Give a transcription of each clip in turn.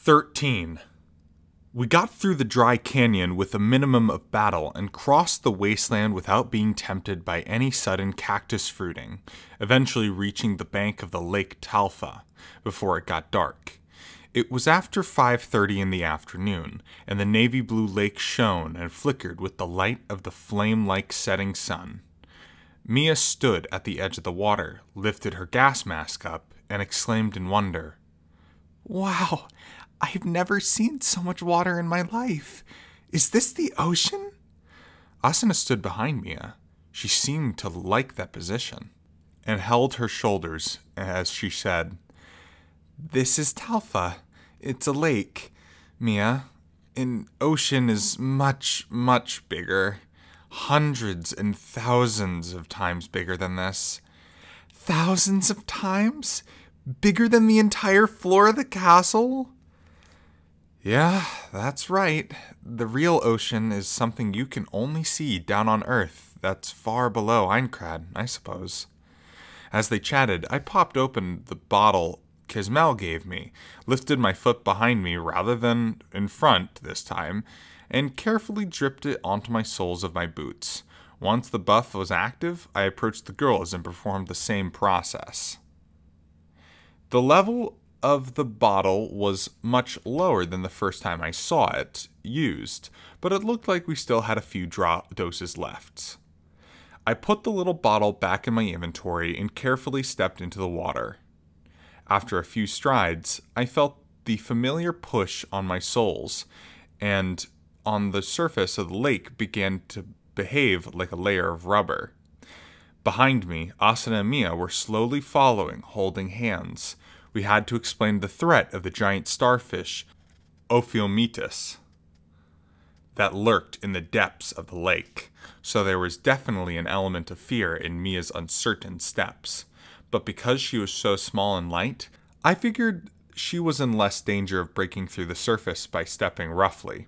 13. We got through the dry canyon with a minimum of battle and crossed the wasteland without being tempted by any sudden cactus fruiting, eventually reaching the bank of the Lake Talfa before it got dark. It was after 5:30 in the afternoon, and the navy blue lake shone and flickered with the light of the flame-like setting sun. Mia stood at the edge of the water, lifted her gas mask up, and exclaimed in wonder, "Wow! I've never seen so much water in my life. Is this the ocean?" Asuna stood behind Mia. She seemed to like that position, and held her shoulders as she said, "This is Talfa. It's a lake, Mia. An ocean is much, much bigger. Hundreds and thousands of times bigger than this." "Thousands of times? Bigger than the entire floor of the castle?" "Yeah, that's right. The real ocean is something you can only see down on Earth. That's far below Aincrad, I suppose." As they chatted, I popped open the bottle Kismel gave me, lifted my foot behind me rather than in front this time, and carefully dripped it onto my soles of my boots. Once the buff was active, I approached the girls and performed the same process. The level of the bottle was much lower than the first time I saw it used, but it looked like we still had a few doses left. I put the little bottle back in my inventory and carefully stepped into the water. After a few strides, I felt the familiar push on my soles, and on the surface of the lake began to behave like a layer of rubber. Behind me, Asuna and Mia were slowly following, holding hands. We had to explain the threat of the giant starfish, Ophiometus, that lurked in the depths of the lake, so there was definitely an element of fear in Mia's uncertain steps. But because she was so small and light, I figured she was in less danger of breaking through the surface by stepping roughly.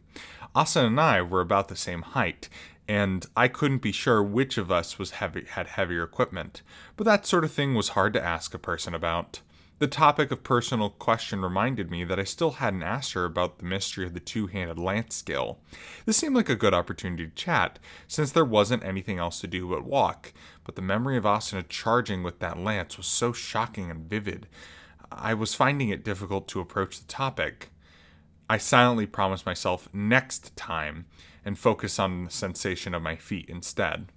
Asuna and I were about the same height, and I couldn't be sure which of us had heavier equipment, but that sort of thing was hard to ask a person about. The topic of personal question reminded me that I still hadn't asked her about the mystery of the two-handed lance skill. This seemed like a good opportunity to chat, since there wasn't anything else to do but walk, but the memory of Asuna charging with that lance was so shocking and vivid. I was finding it difficult to approach the topic. I silently promised myself next time and focus on the sensation of my feet instead.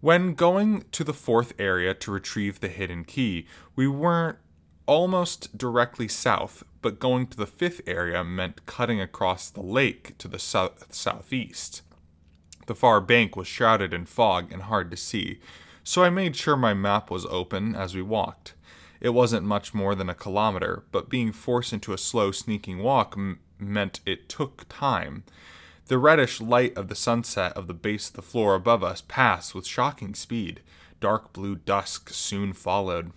When going to the fourth area to retrieve the hidden key, we weren't almost directly south, but going to the fifth area meant cutting across the lake to the southeast. The far bank was shrouded in fog and hard to see, so I made sure my map was open as we walked. It wasn't much more than a kilometer, but being forced into a slow, sneaking walk meant it took time. The reddish light of the sunset of the base of the floor above us passed with shocking speed. Dark blue dusk soon followed.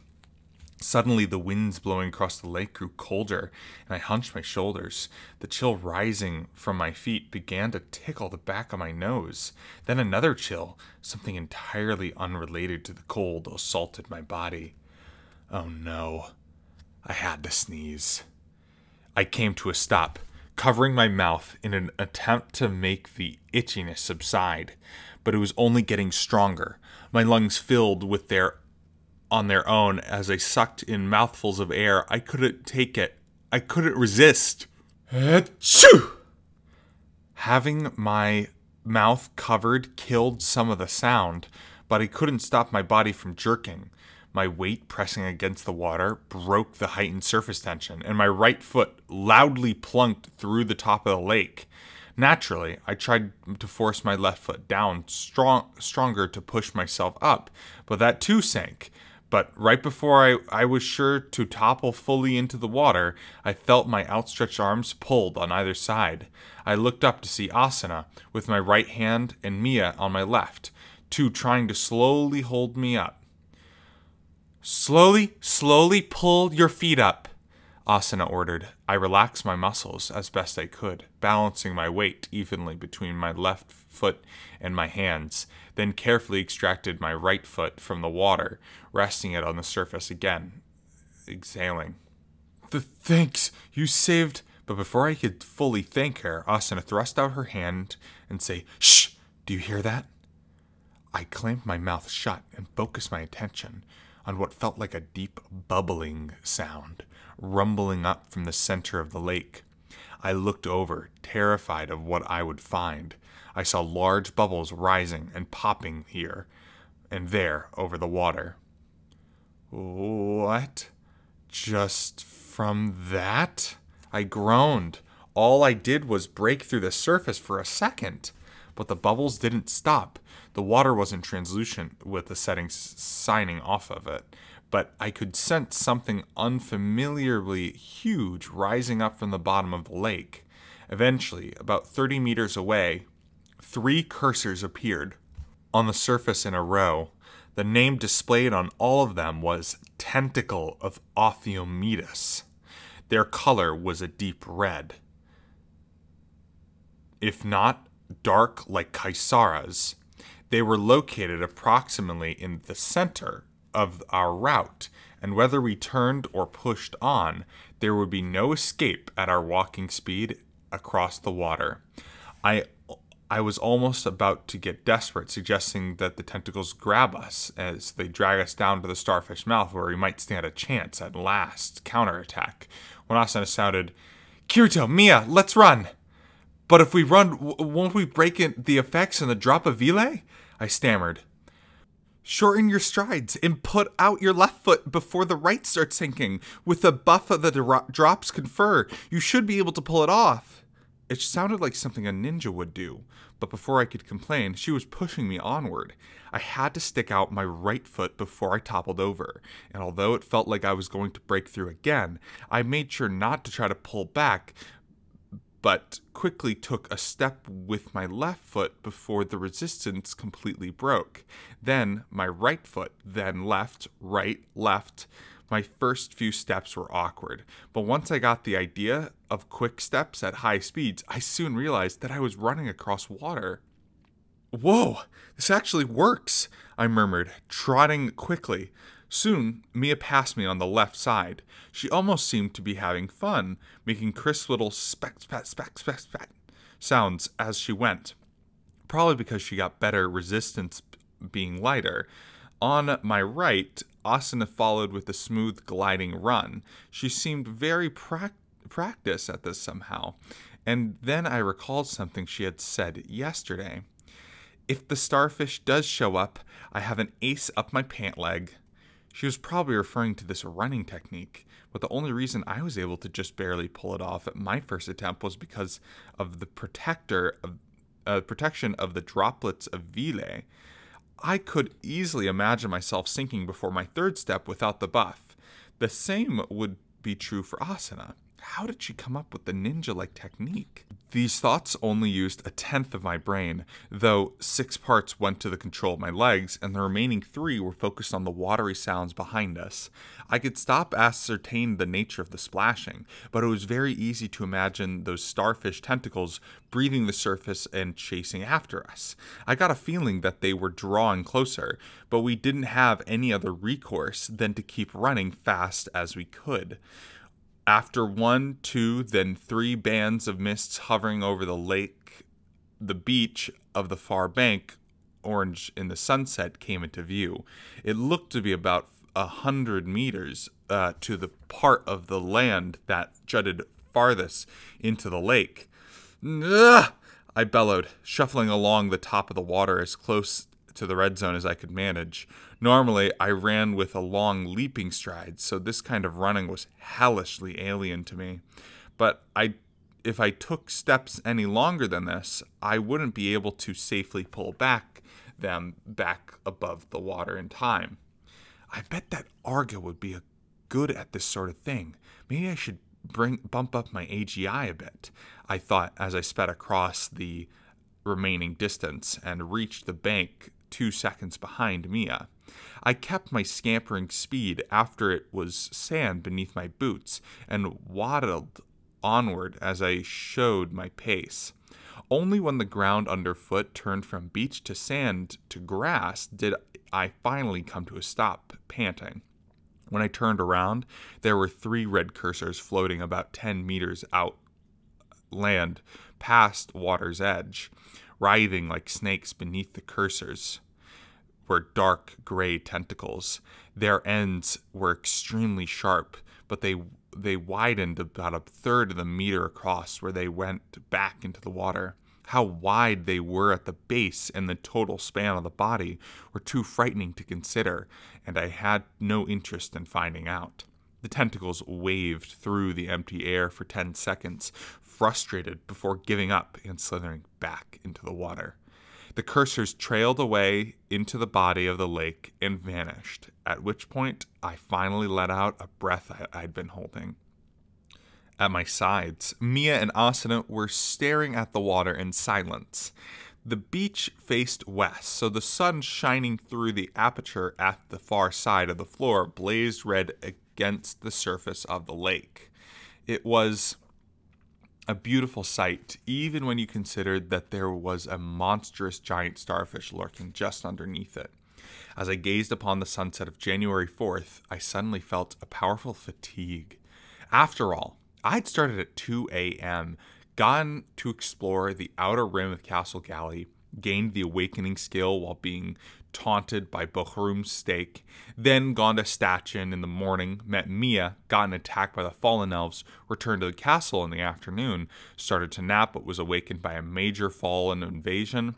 Suddenly, the winds blowing across the lake grew colder, and I hunched my shoulders. The chill rising from my feet began to tickle the back of my nose. Then another chill, something entirely unrelated to the cold, assaulted my body. Oh no. I had to sneeze. I came to a stop, covering my mouth in an attempt to make the itchiness subside, but it was only getting stronger. My lungs filled with on their own as I sucked in mouthfuls of air. I couldn't take it. I couldn't resist. Achoo! Having my mouth covered killed some of the sound, but I couldn't stop my body from jerking. My weight pressing against the water broke the heightened surface tension, and my right foot loudly plunked through the top of the lake. Naturally, I tried to force my left foot down stronger to push myself up, but that too sank. But right before I was sure to topple fully into the water, I felt my outstretched arms pulled on either side. I looked up to see Asuna with my right hand and Mia on my left, two trying to slowly hold me up. Slowly pull your feet up," Asuna ordered. I relaxed my muscles as best I could, balancing my weight evenly between my left foot and my hands, then carefully extracted my right foot from the water, resting it on the surface again, exhaling. Thanks, you saved But before I could fully thank her, Asuna thrust out her hand and say, "Shh! Do you hear that?" I clamped my mouth shut and focused my attention on what felt like a deep bubbling sound, rumbling up from the center of the lake. I looked over, terrified of what I would find. I saw large bubbles rising and popping here and there over the water. "What? Just from that?" I groaned. All I did was break through the surface for a second, but the bubbles didn't stop. The water wasn't translucent with the settings signing off of it, but I could sense something unfamiliarly huge rising up from the bottom of the lake. Eventually, about 30 meters away, 3 cursors appeared on the surface in a row. The name displayed on all of them was Tentacle of Ophiometus. Their color was a deep red, if not dark like Caesara's. They were located approximately in the center of our route, and whether we turned or pushed on, there would be no escape at our walking speed across the water. I was almost about to get desperate, suggesting that the tentacles grab us as they drag us down to the starfish mouth where we might stand a chance at last counterattack, when Asuna shouted, "Kirito, Mia, let's run!" "But if we run, won't we break in the effects and the drop of Vile?" I stammered. "Shorten your strides and put out your left foot before the right starts sinking. With the buff of the drops confer, you should be able to pull it off." It sounded like something a ninja would do, but before I could complain, she was pushing me onward. I had to stick out my right foot before I toppled over, and although it felt like I was going to break through again, I made sure not to try to pull back, but quickly took a step with my left foot before the resistance completely broke. Then my right foot, then left, right, left. My first few steps were awkward, but once I got the idea of quick steps at high speeds, I soon realized that I was running across water. "Whoa, this actually works," I murmured, trotting quickly. Soon, Mia passed me on the left side. She almost seemed to be having fun, making crisp little speck, spat, speck, speck, spat sounds as she went. Probably because she got better resistance being lighter. On my right, Asuna followed with a smooth gliding run. She seemed very practiced at this somehow. And then I recalled something she had said yesterday. "If the starfish does show up, I have an ace up my pant leg." She was probably referring to this running technique, but the only reason I was able to just barely pull it off at my first attempt was because of the protection of the droplets of Vile. I could easily imagine myself sinking before my third step without the buff. The same would be true for Asuna. How did she come up with the ninja-like technique? These thoughts only used 1/10 of my brain, though 6 parts went to the control of my legs, and the remaining 3 were focused on the watery sounds behind us. I could stop ascertain the nature of the splashing, but it was very easy to imagine those starfish tentacles breathing the surface and chasing after us. I got a feeling that they were drawing closer, but we didn't have any other recourse than to keep running fast as we could. After 1, 2, then 3 bands of mists hovering over the lake, the beach of the far bank, orange in the sunset, came into view. It looked to be about 100 meters to the part of the land that jutted farthest into the lake. "Ugh!" I bellowed, shuffling along the top of the water as close to the red zone as I could manage. Normally, I ran with a long leaping stride, so this kind of running was hellishly alien to me. But if I took steps any longer than this, I wouldn't be able to safely pull back above the water in time. I bet that Arga would be good at this sort of thing. Maybe I should bump up my AGI a bit, I thought as I sped across the remaining distance and reached the bank 2 seconds behind Mia. I kept my scampering speed after it was sand beneath my boots and waddled onward as I showed my pace. Only when the ground underfoot turned from beach to sand to grass did I finally come to a stop, panting. When I turned around, there were 3 red cursors floating about 10 meters out land past water's edge, writhing like snakes beneath the cursors were dark gray tentacles. Their ends were extremely sharp, but they widened about a third of the meter across where they went back into the water. How wide they were at the base and the total span of the body were too frightening to consider, and I had no interest in finding out. The tentacles waved through the empty air for 10 seconds, frustrated before giving up and slithering back into the water. The cursors trailed away into the body of the lake and vanished, at which point I finally let out a breath I'd been holding. At my sides, Mia and Asuna were staring at the water in silence. The beach faced west, so the sun shining through the aperture at the far side of the floor blazed red against the surface of the lake. It was a beautiful sight, even when you considered that there was a monstrous giant starfish lurking just underneath it. As I gazed upon the sunset of January 4th, I suddenly felt a powerful fatigue. After all, I'd started at 2 a.m., gone to explore the outer rim of Castle Galley, gained the awakening skill while being taunted by Bohrum's stake, then gone to Statchen in the morning, met Mia, gotten attacked by the fallen elves, returned to the castle in the afternoon, started to nap but was awakened by a major fallen invasion,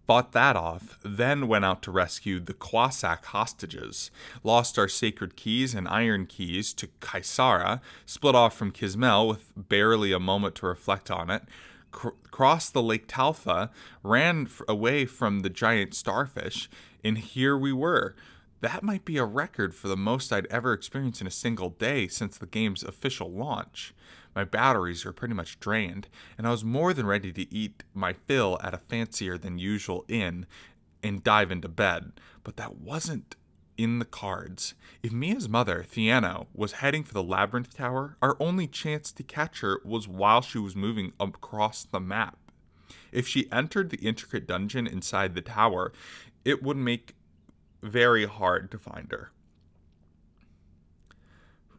fought that off, then went out to rescue the Kwasak hostages, lost our sacred keys and iron keys to Kaisara, split off from Kismel with barely a moment to reflect on it, crossed the Lake Talfa, ran away from the giant starfish, and here we were. That might be a record for the most I'd ever experienced in a single day since the game's official launch. My batteries were pretty much drained, and I was more than ready to eat my fill at a fancier than usual inn and dive into bed, but that wasn't in the cards. If Mia's mother, Theano, was heading for the Labyrinth Tower, our only chance to catch her was while she was moving across the map. If she entered the intricate dungeon inside the tower, it would make very hard to find her.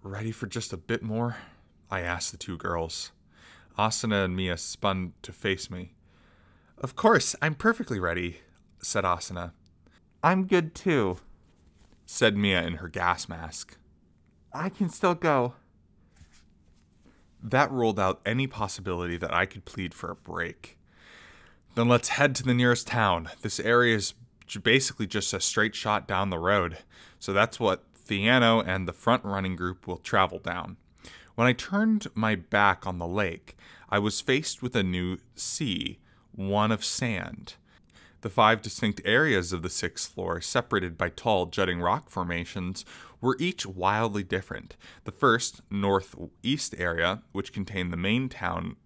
Ready for just a bit more? I asked the two girls. Asuna and Mia spun to face me. Of course, I'm perfectly ready, said Asuna. I'm good too, said Mia in her gas mask. I can still go. That ruled out any possibility that I could plead for a break. Then let's head to the nearest town. This area is basically just a straight shot down the road, so that's what Theano and the front-running group will travel down. When I turned my back on the lake, I was faced with a new sea, one of sand. The 5 distinct areas of the 6th floor, separated by tall, jutting rock formations, were each wildly different. The first, northeast area, which contained the main town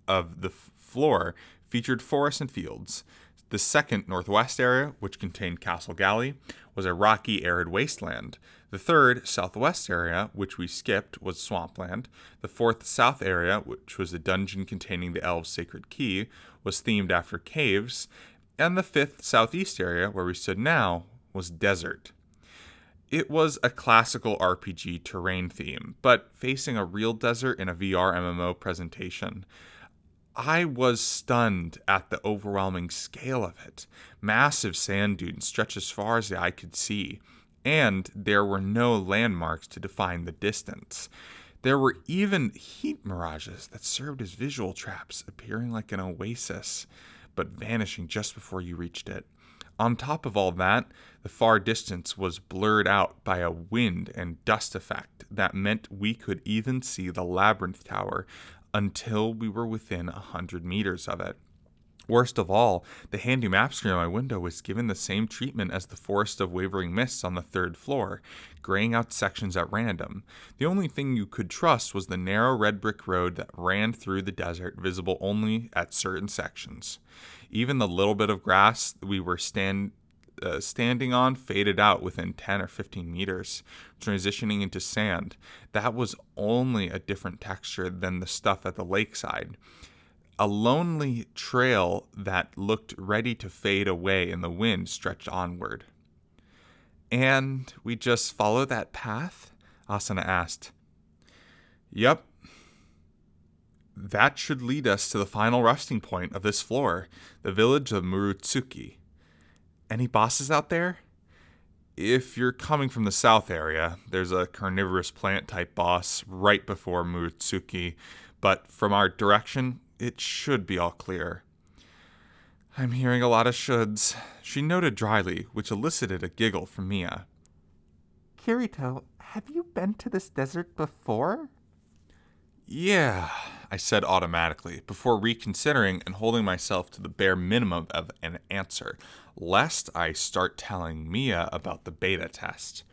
of the floor, featured forests and fields. The second, northwest area, which contained Castle Galley, was a rocky, arid wasteland. The third, southwest area, which we skipped, was swampland. The fourth, south area, which was a dungeon containing the elves' sacred key, was themed after caves. And the fifth, southeast area, where we stood now, was desert. It was a classical RPG terrain theme, but facing a real desert in a VR MMO presentation. I was stunned at the overwhelming scale of it. Massive sand dunes stretched as far as the eye could see, and there were no landmarks to define the distance. There were even heat mirages that served as visual traps, appearing like an oasis, but vanishing just before you reached it. On top of all that, the far distance was blurred out by a wind and dust effect that meant we could even see the Labyrinth Tower until we were within 100 meters of it. Worst of all, the handy map screen on my window was given the same treatment as the Forest of Wavering Mists on the 3rd floor, graying out sections at random. The only thing you could trust was the narrow red brick road that ran through the desert, visible only at certain sections. Even the little bit of grass we were standing on faded out within 10 or 15 meters, transitioning into sand. That was only a different texture than the stuff at the lakeside. A lonely trail that looked ready to fade away in the wind stretched onward. And we just follow that path? Asuna asked. Yup. That should lead us to the final resting point of this floor, the village of Murutsuki. Any bosses out there? If you're coming from the south area, there's a carnivorous plant-type boss right before Murutsuki, but from our direction, it should be all clear. I'm hearing a lot of shoulds, she noted dryly, which elicited a giggle from Mia. Kirito, have you been to this desert before? Yeah, I said automatically, before reconsidering and holding myself to the bare minimum of an answer, lest I start telling Mia about the beta test.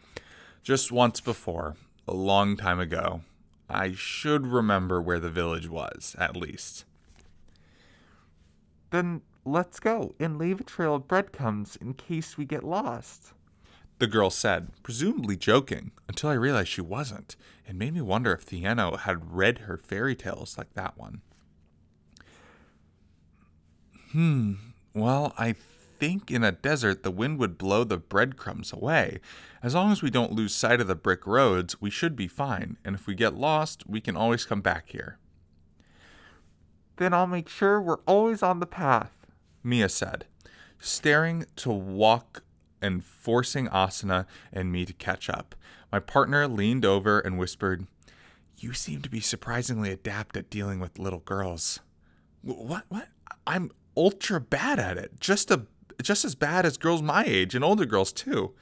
Just once before, a long time ago. I should remember where the village was, at least. Then let's go and leave a trail of breadcrumbs in case we get lost. The girl said, presumably joking, until I realized she wasn't. It made me wonder if Theano had read her fairy tales like that one. Well, I think in a desert the wind would blow the breadcrumbs away. As long as we don't lose sight of the brick roads, we should be fine, and if we get lost, we can always come back here. Then I'll make sure we're always on the path, Mia said, staring to walk and forcing Asuna and me to catch up. My partner leaned over and whispered, "You seem to be surprisingly adept at dealing with little girls." What? I'm ultra bad at it. Just as bad as girls my age and older girls too.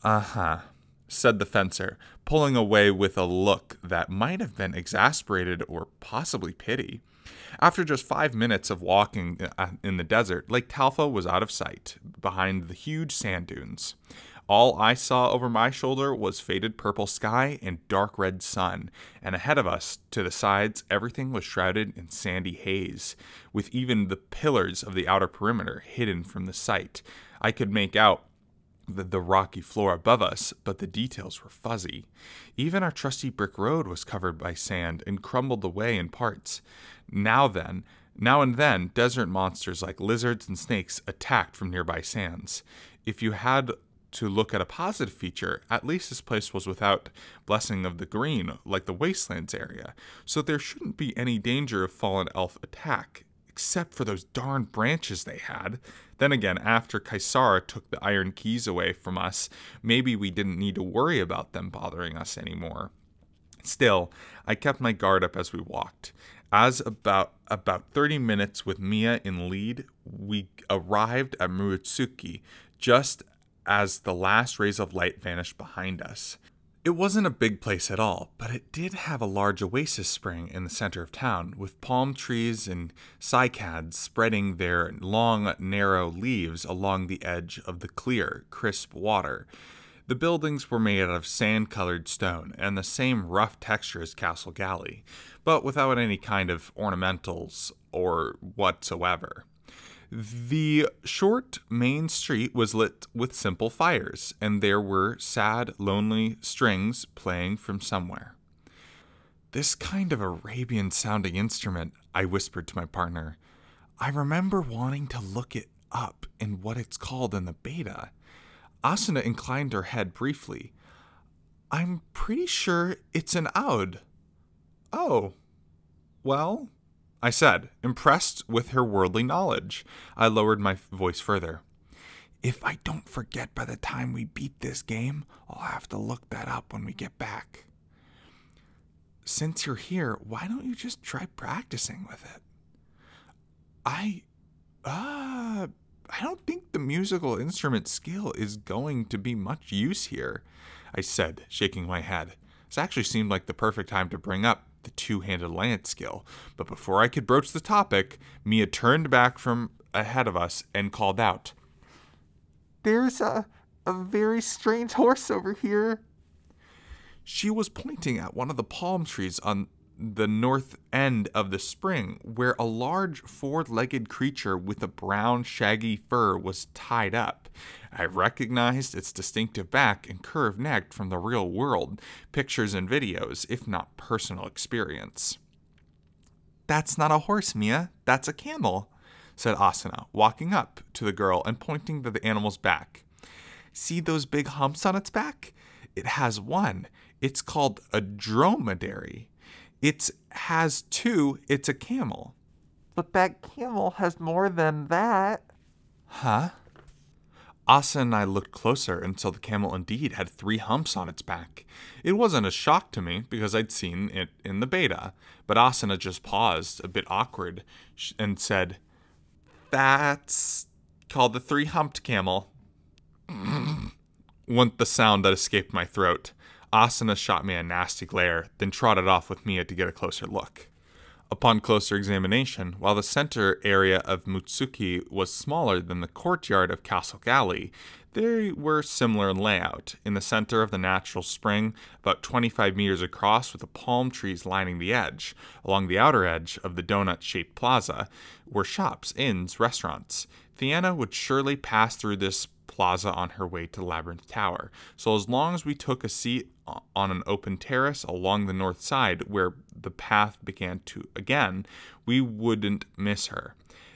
Uh-huh, said the fencer, pulling away with a look that might have been exasperated or possibly pity. After just 5 minutes of walking in the desert, Lake Talfa was out of sight, behind the huge sand dunes. All I saw over my shoulder was faded purple sky and dark red sun, and ahead of us, to the sides, everything was shrouded in sandy haze, with even the pillars of the outer perimeter hidden from the sight. I could make out the rocky floor above us, but the details were fuzzy. Even our trusty brick road was covered by sand and crumbled away in parts. Now and then, desert monsters like lizards and snakes attacked from nearby sands. If you had to look at a positive feature, at least this place was without blessing of the green, like the wastelands area, so there shouldn't be any danger of fallen elf attack, except for those darn branches they had. Then again, after Kaisara took the iron keys away from us, maybe we didn't need to worry about them bothering us anymore. Still, I kept my guard up as we walked. As about 30 minutes with Mia in lead, we arrived at Murutsuki, just as the last rays of light vanished behind us. It wasn't a big place at all, but it did have a large oasis spring in the center of town, with palm trees and cycads spreading their long, narrow leaves along the edge of the clear, crisp water. The buildings were made out of sand-colored stone and the same rough texture as Castle Galley, but without any kind of ornamentals or whatsoever. The short main street was lit with simple fires, and there were sad, lonely strings playing from somewhere. "This kind of Arabian-sounding instrument," I whispered to my partner. "I remember wanting to look it up in what it's called in the beta." Asuna inclined her head briefly. "I'm pretty sure it's an oud." "Oh, well," I said, impressed with her worldly knowledge. I lowered my voice further. "If I don't forget by the time we beat this game, I'll have to look that up when we get back." "Since you're here, why don't you just try practicing with it?" I don't think the musical instrument skill is going to be much use here," I said, shaking my head. This actually seemed like the perfect time to bring up the two-handed lance skill, but before I could broach the topic, Mia turned back from ahead of us and called out, "There's a very strange horse over here." She was pointing at one of the palm trees on the north end of the spring, where a large four-legged creature with a brown, shaggy fur was tied up. I recognized its distinctive back and curved neck from the real world, pictures and videos, if not personal experience. "That's not a horse, Mia. That's a camel," said Asuna, walking up to the girl and pointing to the animal's back. "See those big humps on its back? It has one. It's called a dromedary. It has two. It's a camel. But that camel has more than that. Huh? Asa and I looked closer until the camel indeed had 3 humps on its back. It wasn't a shock to me because I'd seen it in the beta, but Asana just paused, a bit awkward, and said, "That's called the 3-humped camel." Went the sound that escaped my throat. Asana shot me a nasty glare, then trotted off with Mia to get a closer look. Upon closer examination, while the center area of Mutsuki was smaller than the courtyard of Castle Galley, they were similar in layout. In the center of the natural spring, about 25 meters across with the palm trees lining the edge. Along the outer edge of the donut-shaped plaza were shops, inns, restaurants. Theana would surely pass through this plaza on her way to Labyrinth Tower, so as long as we took a seat on an open terrace along the north side where the path began to again, we wouldn't miss her.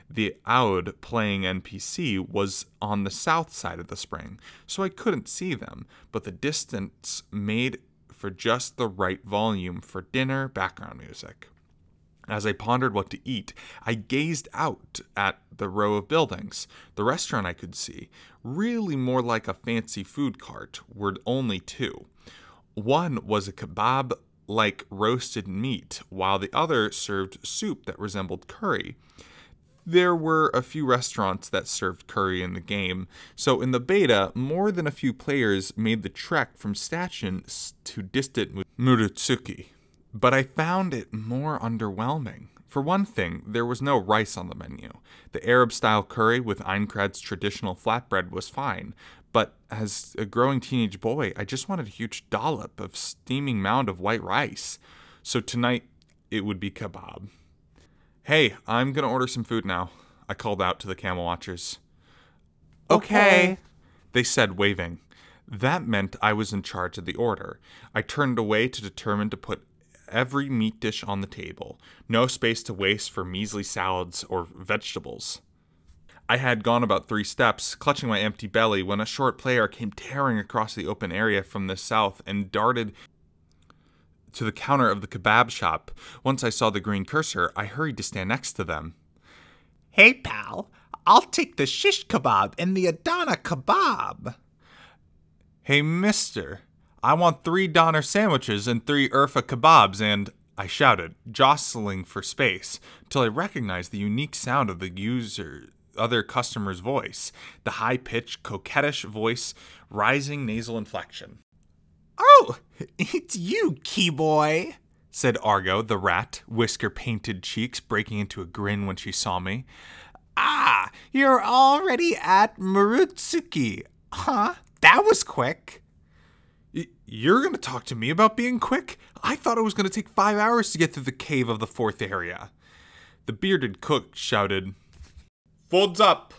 The Aud playing NPC was on the south side of the spring, so I couldn't see them, but the distance made for just the right volume for dinner background music. As I pondered what to eat, I gazed out at the row of buildings. The restaurant I could see, really more like a fancy food cart, were only 2. One was a kebab-like roasted meat, while the other served soup that resembled curry. There were a few restaurants that served curry in the game, so in the beta, more than a few players made the trek from Station to distant Murutsuki. But I found it more underwhelming. For one thing, there was no rice on the menu. The Arab-style curry with Einkrad's traditional flatbread was fine, but as a growing teenage boy, I just wanted a huge dollop of steaming mound of white rice. So tonight, it would be kebab. "Hey, I'm gonna order some food now," I called out to the camel watchers. Okay, they said, waving. That meant I was in charge of the order. I turned away to determine to put every meat dish on the table. No space to waste for measly salads or vegetables. I had gone about 3 steps, clutching my empty belly, when a short player came tearing across the open area from the south and darted to the counter of the kebab shop. Once I saw the green cursor, I hurried to stand next to them. "Hey, pal, I'll take the shish kebab and the Adana kebab." "Hey, mister, I want 3 doner sandwiches and 3 Urfa kebabs and," I shouted, jostling for space, till I recognized the unique sound of the other customer's voice, the high-pitched, coquettish voice, rising nasal inflection. "Oh, it's you, key-boy," said Argo, the rat, whisker-painted cheeks breaking into a grin when she saw me. "Ah, you're already at Murutsuki. Huh? That was quick." You're going to talk to me about being quick? I thought it was going to take 5 hours to get through the cave of the 4th area. The bearded cook shouted, "Folds up!"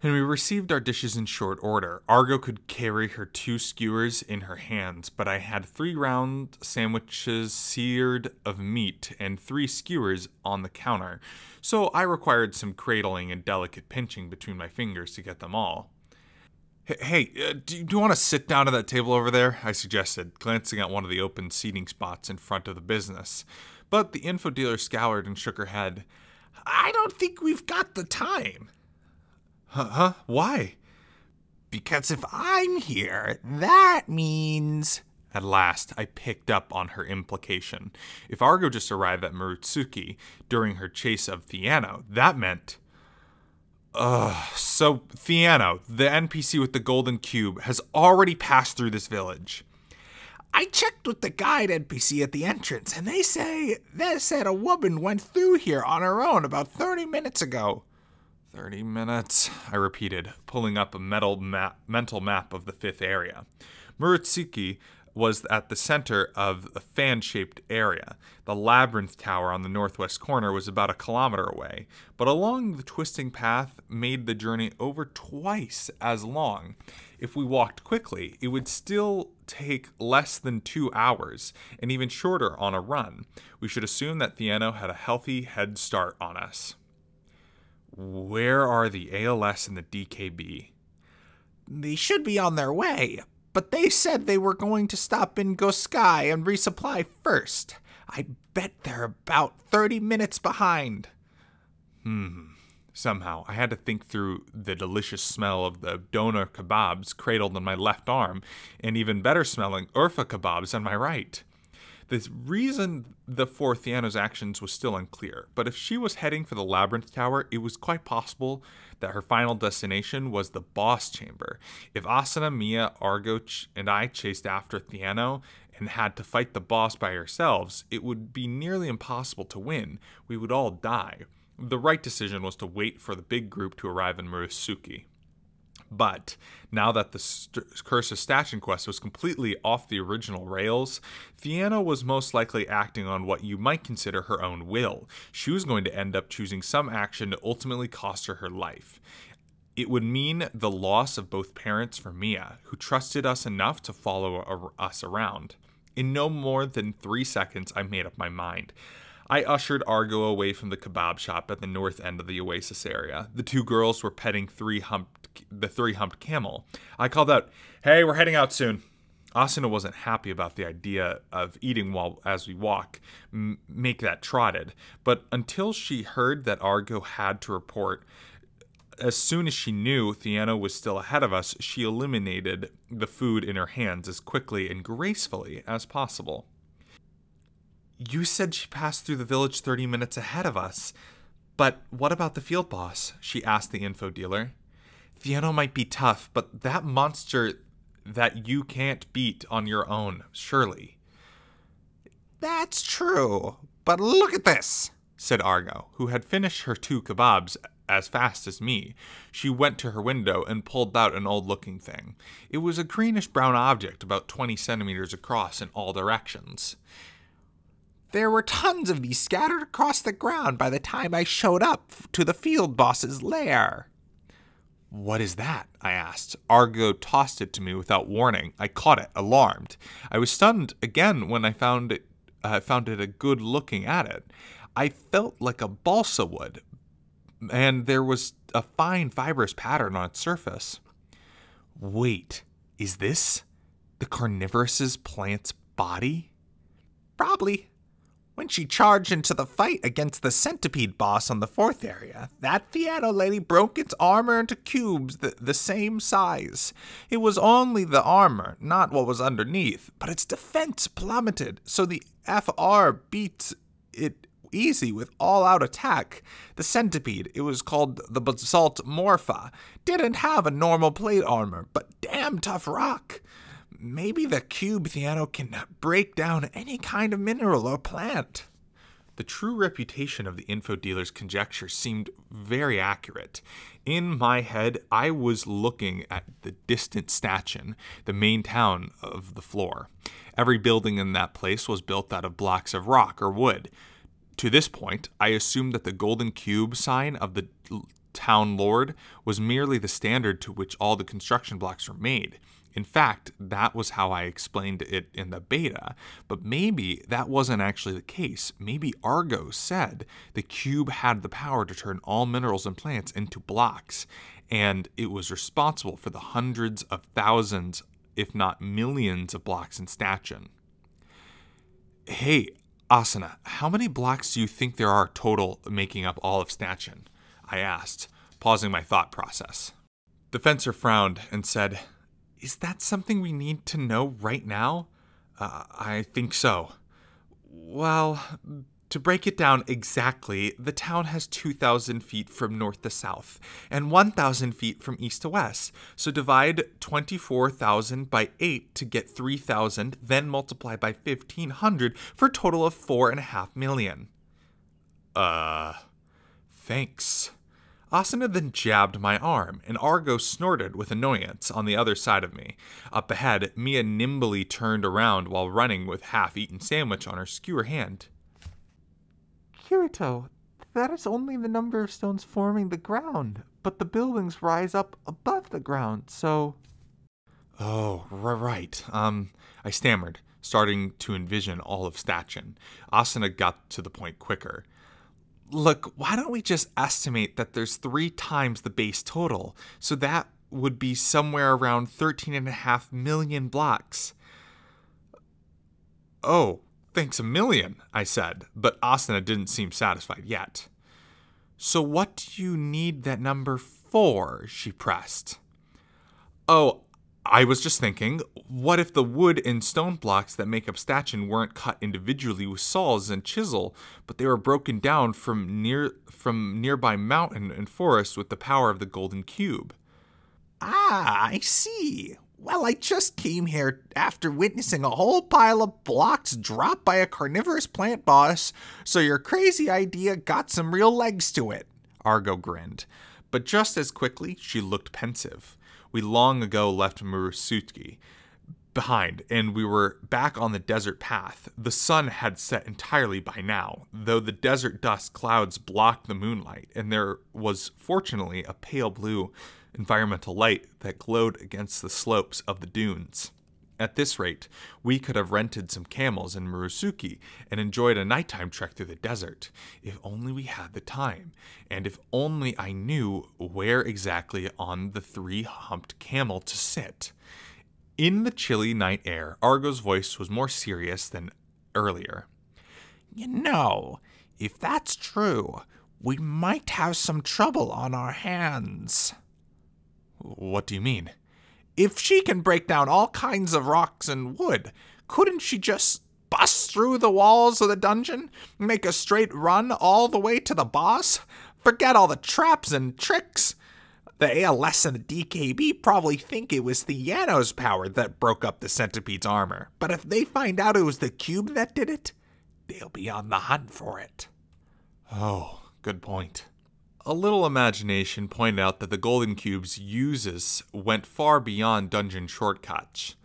And we received our dishes in short order. Argo could carry her 2 skewers in her hands, but I had 3 round sandwiches seared of meat and 3 skewers on the counter, so I required some cradling and delicate pinching between my fingers to get them all. "Hey, do you want to sit down at that table over there?" I suggested, glancing at one of the open seating spots in front of the business. But the info dealer scoured and shook her head. "I don't think we've got the time." Huh? Why? "Because if I'm here, that means..." At last, I picked up on her implication. If Argo just arrived at Murutsuki during her chase of Theano, that meant... So Theano, the NPC with the golden cube, has already passed through this village. "I checked with the guide NPC at the entrance, and they said a woman went through here on her own about 30 minutes ago. 30 minutes, I repeated, pulling up a mental map of the 5th area. Murutsuki was at the center of a fan-shaped area. The Labyrinth Tower on the northwest corner was about 1 kilometer away, but along the twisting path made the journey over twice as long. If we walked quickly, it would still take less than 2 hours, and even shorter on a run. We should assume that Theano had a healthy head start on us. Where are the ALS and the DKB? "They should be on their way, but they said they were going to stop in Goskai and resupply first. I bet they're about 30 minutes behind. Somehow, I had to think through the delicious smell of the doner kebabs cradled on my left arm, and even better smelling Urfa kebabs on my right. The reason for Theano's actions was still unclear, but if she was heading for the Labyrinth Tower, it was quite possible that her final destination was the boss chamber. If Asuna, Mia, Argo, and I chased after Theano and had to fight the boss by ourselves, it would be nearly impossible to win. We would all die. The right decision was to wait for the big group to arrive in Murasuki. But now that the Curse of Statue quest was completely off the original rails, Theano was most likely acting on what you might consider her own will. She was going to end up choosing some action to ultimately cost her her life. It would mean the loss of both parents for Mia, who trusted us enough to follow us around. In no more than 3 seconds, I made up my mind. I ushered Argo away from the kebab shop at the north end of the oasis area. The two girls were petting the three-humped camel. I called out, "Hey, we're heading out soon." Asuna wasn't happy about the idea of eating as we walk, make that trotted. But until she heard that Argo had to report, as soon as she knew Theano was still ahead of us, she eliminated the food in her hands as quickly and gracefully as possible. "You said she passed through the village 30 minutes ahead of us. But what about the field boss?" she asked the info dealer. "Theano might be tough, but that monster that you can't beat on your own, surely." "That's true, but look at this," said Argo, who had finished her 2 kebabs as fast as me. She went to her window and pulled out an old-looking thing. It was a greenish-brown object about 20 centimeters across in all directions. "There were tons of these scattered across the ground by the time I showed up to the field boss's lair." "What is that?" I asked. Argo tossed it to me without warning. I caught it, alarmed. I was stunned again when I found it a good looking at it. I felt like a balsa wood, and there was a fine fibrous pattern on its surface. Wait, is this the carnivorous plant's body? "Probably. When she charged into the fight against the centipede boss on the 4th area, that Theano lady broke its armor into cubes the same size. It was only the armor, not what was underneath, but its defense plummeted, so the FR beats it easy with all-out attack. The centipede, it was called the Basalt Morpha, didn't have a normal plate armor, but damn tough rock. Maybe the cube Theano can break down any kind of mineral or plant." The true reputation of the info dealer's conjecture seemed very accurate. In my head, I was looking at the distant Statuen, the main town of the floor. Every building in that place was built out of blocks of rock or wood. To this point, I assumed that the golden cube sign of the town lord was merely the standard to which all the construction blocks were made. In fact, that was how I explained it in the beta, but maybe that wasn't actually the case. Maybe Argo said the cube had the power to turn all minerals and plants into blocks, and it was responsible for the hundreds of thousands, if not millions, of blocks in Statuen. "Hey, Asuna, how many blocks do you think there are total making up all of Statuen?" I asked, pausing my thought process. The fencer frowned and said, "Is that something we need to know right now?" I think so." "Well, to break it down exactly, the town has 2,000 feet from north to south, and 1,000 feet from east to west. So divide 24,000 by 8 to get 3,000, then multiply by 1,500 for a total of 4.5 million. Thanks." Asuna then jabbed my arm, and Argo snorted with annoyance on the other side of me. Up ahead, Mia nimbly turned around while running with half-eaten sandwich on her skewer hand. "Kirito, that is only the number of stones forming the ground, but the buildings rise up above the ground, so..." "Oh, right. I stammered, starting to envision all of Statuen. Asuna got to the point quicker. "Look, why don't we just estimate that there's 3 times the base total, so that would be somewhere around 13.5 million blocks." "Oh, Thanks a million, I said, but Asuna didn't seem satisfied yet. So what do you need that number for? She pressed. Oh, I was just thinking, what if the wood and stone blocks that make up stanchion weren't cut individually with saws and chisel, but they were broken down from nearby mountain and forest with the power of the golden cube? Ah, I see. Well, I just came here after witnessing a whole pile of blocks dropped by a carnivorous plant boss, so your crazy idea got some real legs to it. Argo grinned, but just as quickly she looked pensive. We long ago left Murasuki behind, and we were back on the desert path. The sun had set entirely by now, though the desert dust clouds blocked the moonlight, and there was fortunately a pale blue environmental light that glowed against the slopes of the dunes. At this rate, we could have rented some camels in Murasuki and enjoyed a nighttime trek through the desert, if only we had the time, and if only I knew where exactly on the three-humped camel to sit. In the chilly night air, Argo's voice was more serious than earlier. You know, if that's true, we might have some trouble on our hands. What do you mean? If she can break down all kinds of rocks and wood, couldn't she just bust through the walls of the dungeon, make a straight run all the way to the boss? Forget all the traps and tricks. The ALS and the DKB probably think it was Theano's power that broke up the centipede's armor, but if they find out it was the cube that did it, they'll be on the hunt for it. Oh, good point. A little imagination pointed out that the Golden Cube's uses went far beyond dungeon shortcuts.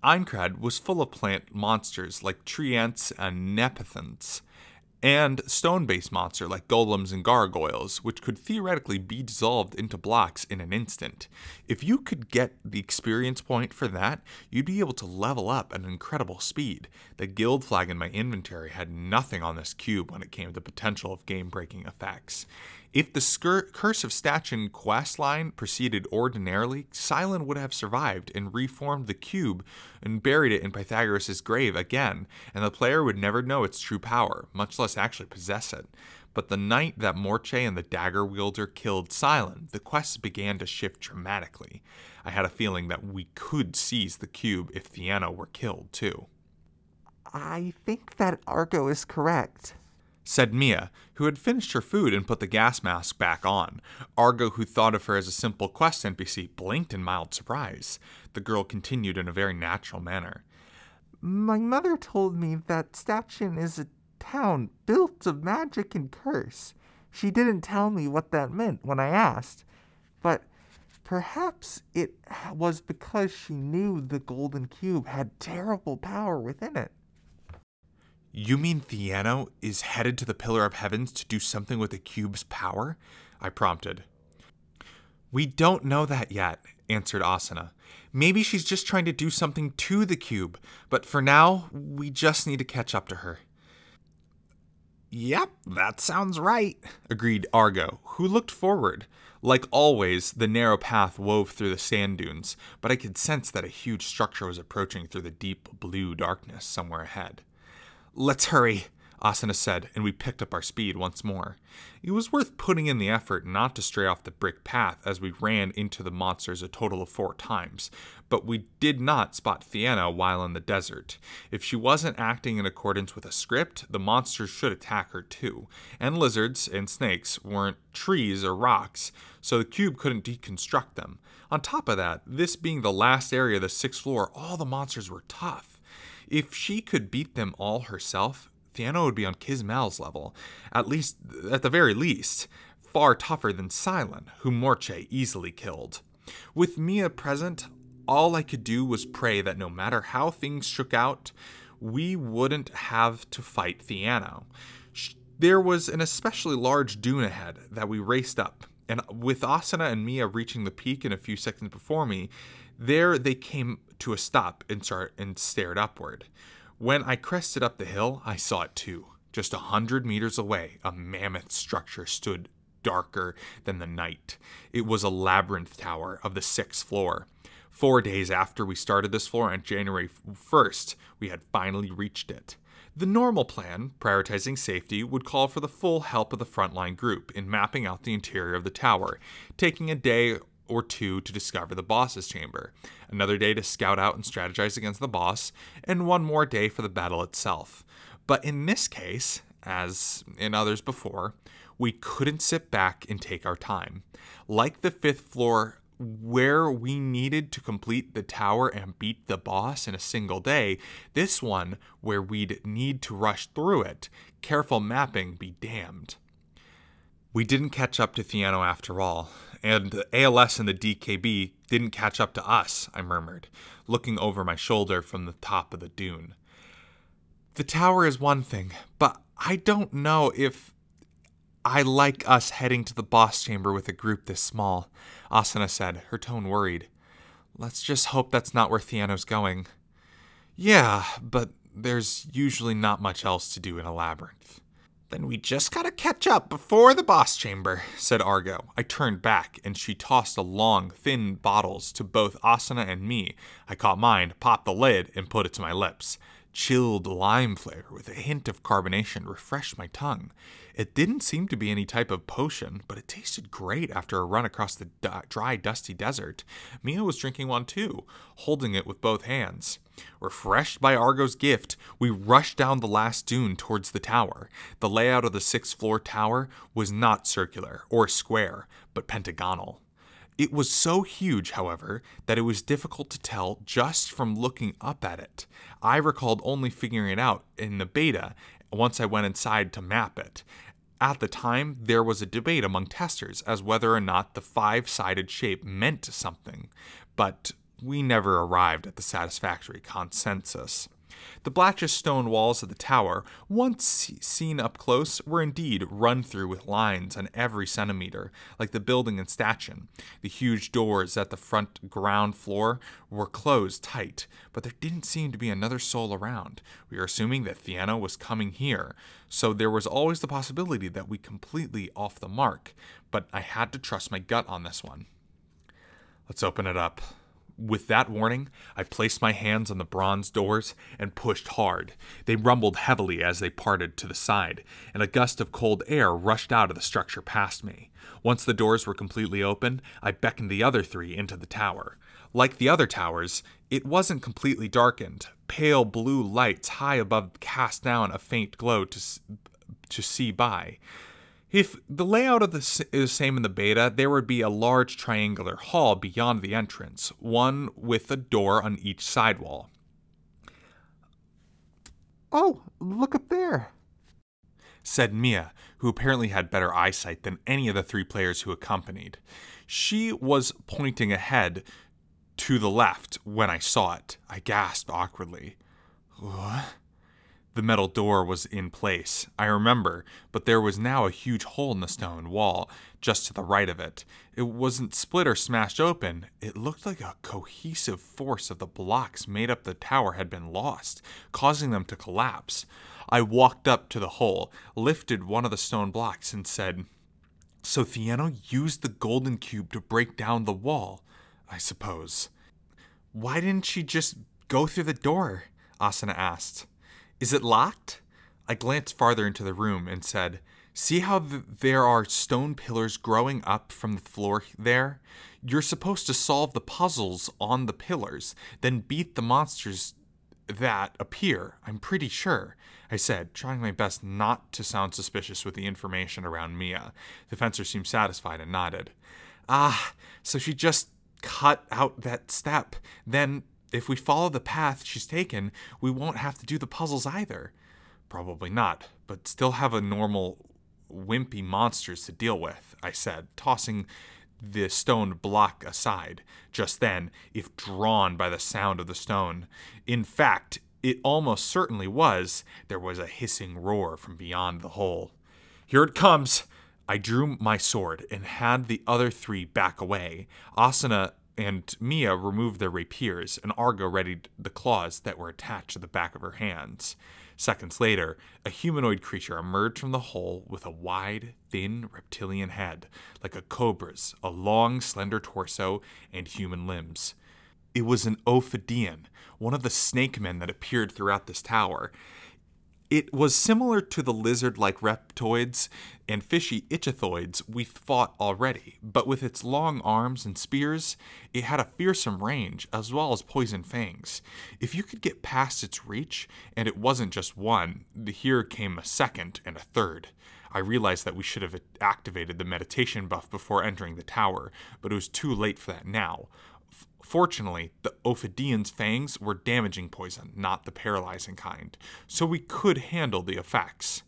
Aincrad was full of plant monsters like tree ants and nepithans, and stone-based monsters like golems and gargoyles, which could theoretically be dissolved into blocks in an instant. If you could get the experience point for that, you'd be able to level up at an incredible speed. The guild flag in my inventory had nothing on this cube when it came to the potential of game-breaking effects. If the Curse of Stanchion quest line proceeded ordinarily, Silent would have survived and reformed the cube and buried it in Pythagoras' grave again, and the player would never know its true power, much less actually possess it. But the night that Morche and the dagger wielder killed Silent, the quests began to shift dramatically. I had a feeling that we could seize the cube if Theano were killed too. I think that Argo is correct, said Mia, who had finished her food and put the gas mask back on. Argo, who thought of her as a simple quest NPC, blinked in mild surprise. The girl continued in a very natural manner. My mother told me that Stanchion is a town built of magic and curse. She didn't tell me what that meant when I asked, but perhaps it was because she knew the Golden Cube had terrible power within it. You mean Theano is headed to the Pillar of Heavens to do something with the cube's power? I prompted. We don't know that yet, answered Asuna. Maybe she's just trying to do something to the cube, but for now, we just need to catch up to her. Yep, that sounds right, agreed Argo, who looked forward. Like always, the narrow path wove through the sand dunes, but I could sense that a huge structure was approaching through the deep blue darkness somewhere ahead. Let's hurry, Asuna said, and we picked up our speed once more. It was worth putting in the effort not to stray off the brick path as we ran into the monsters a total of 4 times, but we did not spot Theano while in the desert. If she wasn't acting in accordance with a script, the monsters should attack her too, and lizards and snakes weren't trees or rocks, so the cube couldn't deconstruct them. On top of that, this being the last area of the 6th floor, all the monsters were tough. If she could beat them all herself, Theano would be on Kismel's level, at the very least, far tougher than Silent, whom Morche easily killed. With Mia present, all I could do was pray that no matter how things shook out, we wouldn't have to fight Theano. There was an especially large dune ahead that we raced up, and with Asuna and Mia reaching the peak in a few seconds before me, there they came to a stop and stared upward. When I crested up the hill, I saw it too. Just 100 meters away, a mammoth structure stood darker than the night. It was a labyrinth tower of the 6th floor. 4 days after we started this floor, on January 1st, we had finally reached it. The normal plan, prioritizing safety, would call for the full help of the frontline group in mapping out the interior of the tower, taking a day or two to discover the boss's chamber, another day to scout out and strategize against the boss, and one more day for the battle itself. But in this case, as in others before, we couldn't sit back and take our time. Like the 5th floor, where we needed to complete the tower and beat the boss in a single day, this one, where we'd need to rush through it, careful mapping be damned. We didn't catch up to Theano after all, and the ALS and the DKB didn't catch up to us, I murmured, looking over my shoulder from the top of the dune. The tower is one thing, but I don't know if I like us heading to the boss chamber with a group this small, Asuna said, her tone worried. Let's just hope that's not where Theano's going. Yeah, but there's usually not much else to do in a labyrinth. Then we just gotta catch up before the boss chamber, said Argo. I turned back, and she tossed a long, thin bottles to both Asuna and me. I caught mine, popped the lid, and put it to my lips. Chilled lime flavor with a hint of carbonation refreshed my tongue. It didn't seem to be any type of potion, but it tasted great after a run across the dry, dusty desert. Mia was drinking one too, holding it with both hands. Refreshed by Argo's gift, we rushed down the last dune towards the tower. The layout of the 6th floor tower was not circular or square, but pentagonal. It was so huge, however, that it was difficult to tell just from looking up at it. I recalled only figuring it out in the beta once I went inside to map it. At the time, there was a debate among testers as whether or not the 5-sided shape meant something, but we never arrived at the satisfactory consensus. The blackish stone walls of the tower, once seen up close, were indeed run through with lines on every centimeter, like the building in Statuen. The huge doors at the front ground floor were closed tight, but there didn't seem to be another soul around. We were assuming that Theano was coming here, so there was always the possibility that we completely off the mark, but I had to trust my gut on this one. Let's open it up. With that warning, I placed my hands on the bronze doors and pushed hard. They rumbled heavily as they parted to the side, and a gust of cold air rushed out of the structure past me. Once the doors were completely open, I beckoned the other 3 into the tower. Like the other towers, it wasn't completely darkened. Pale blue lights high above cast down a faint glow to see by. If the layout of is the same in the beta, there would be a large triangular hall beyond the entrance, one with a door on each side wall. Oh, look up there, said Mia, who apparently had better eyesight than any of the 3 players who accompanied. She was pointing ahead to the left when I saw it. I gasped awkwardly. What? The metal door was in place, I remember, but there was now a huge hole in the stone wall just to the right of it. It wasn't split or smashed open. It looked like a cohesive force of the blocks made up the tower had been lost, causing them to collapse. I walked up to the hole, lifted one of the stone blocks, and said, "So Theano used the golden cube to break down the wall, I suppose." "Why didn't she just go through the door?" Asuna asked. "Is it locked?" I glanced farther into the room and said, "See how there are stone pillars growing up from the floor there? You're supposed to solve the puzzles on the pillars, then beat the monsters that appear, I'm pretty sure," I said, trying my best not to sound suspicious with the information around Mia. The fencer seemed satisfied and nodded. "Ah, so she just cut out that step. Then if we follow the path she's taken, we won't have to do the puzzles either." "Probably not, but still have a normal wimpy monsters to deal with," I said, tossing the stone block aside. Just then, if drawn by the sound of the stone, in fact, it almost certainly was, there was a hissing roar from beyond the hole. "Here it comes!" I drew my sword and had the other 3 back away. Asuna and Mia removed their rapiers, and Argo readied the claws that were attached to the back of her hands. Seconds later, a humanoid creature emerged from the hole with a wide, thin reptilian head, like a cobra's, a long, slender torso, and human limbs. It was an Ophidian, one of the snake men that appeared throughout this tower. It was similar to the lizard-like reptoids and fishy ichthyoids we fought already, but with its long arms and spears, it had a fearsome range as well as poison fangs. If you could get past its reach, and it wasn't just one, here came a second and a third. I realized that we should have activated the meditation buff before entering the tower, but it was too late for that now. Fortunately, the Ophidian's fangs were damaging poison, not the paralyzing kind, so we could handle the effects.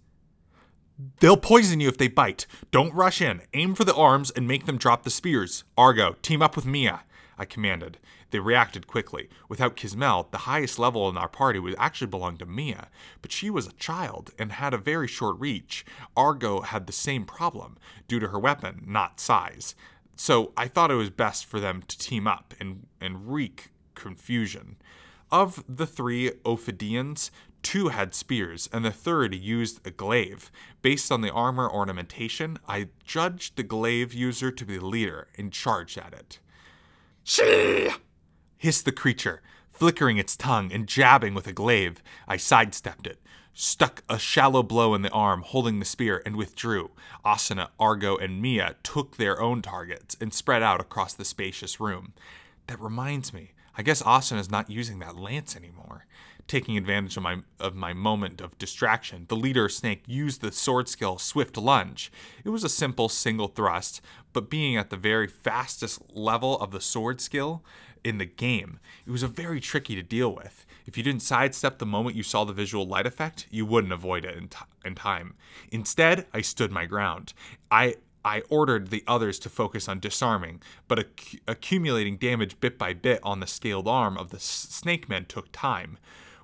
They'll poison you if they bite. Don't rush in. Aim for the arms and make them drop the spears. Argo, team up with Mia, I commanded. They reacted quickly. Without Kismel, the highest level in our party would actually belong to Mia, but she was a child and had a very short reach. Argo had the same problem, due to her weapon, not size. So I thought it was best for them to team up and wreak confusion. Of the 3 Ophidians, 2 had spears, and the third used a glaive. Based on the armor ornamentation, I judged the glaive user to be the leader and charged at it. She! Hissed the creature, flickering its tongue and jabbing with a glaive. I sidestepped it, stuck a shallow blow in the arm, holding the spear, and withdrew. Asuna, Argo, and Mia took their own targets and spread out across the spacious room. That reminds me, I guess Asuna's not using that lance anymore. Taking advantage of my moment of distraction, the leader snake used the sword skill Swift Lunge. It was a simple single thrust, but being at the very fastest level of the sword skill in the game, it was very tricky to deal with. If you didn't sidestep the moment you saw the visual light effect, you wouldn't avoid it in time. Instead, I stood my ground. I ordered the others to focus on disarming, but accumulating damage bit by bit on the scaled arm of the snake men took time.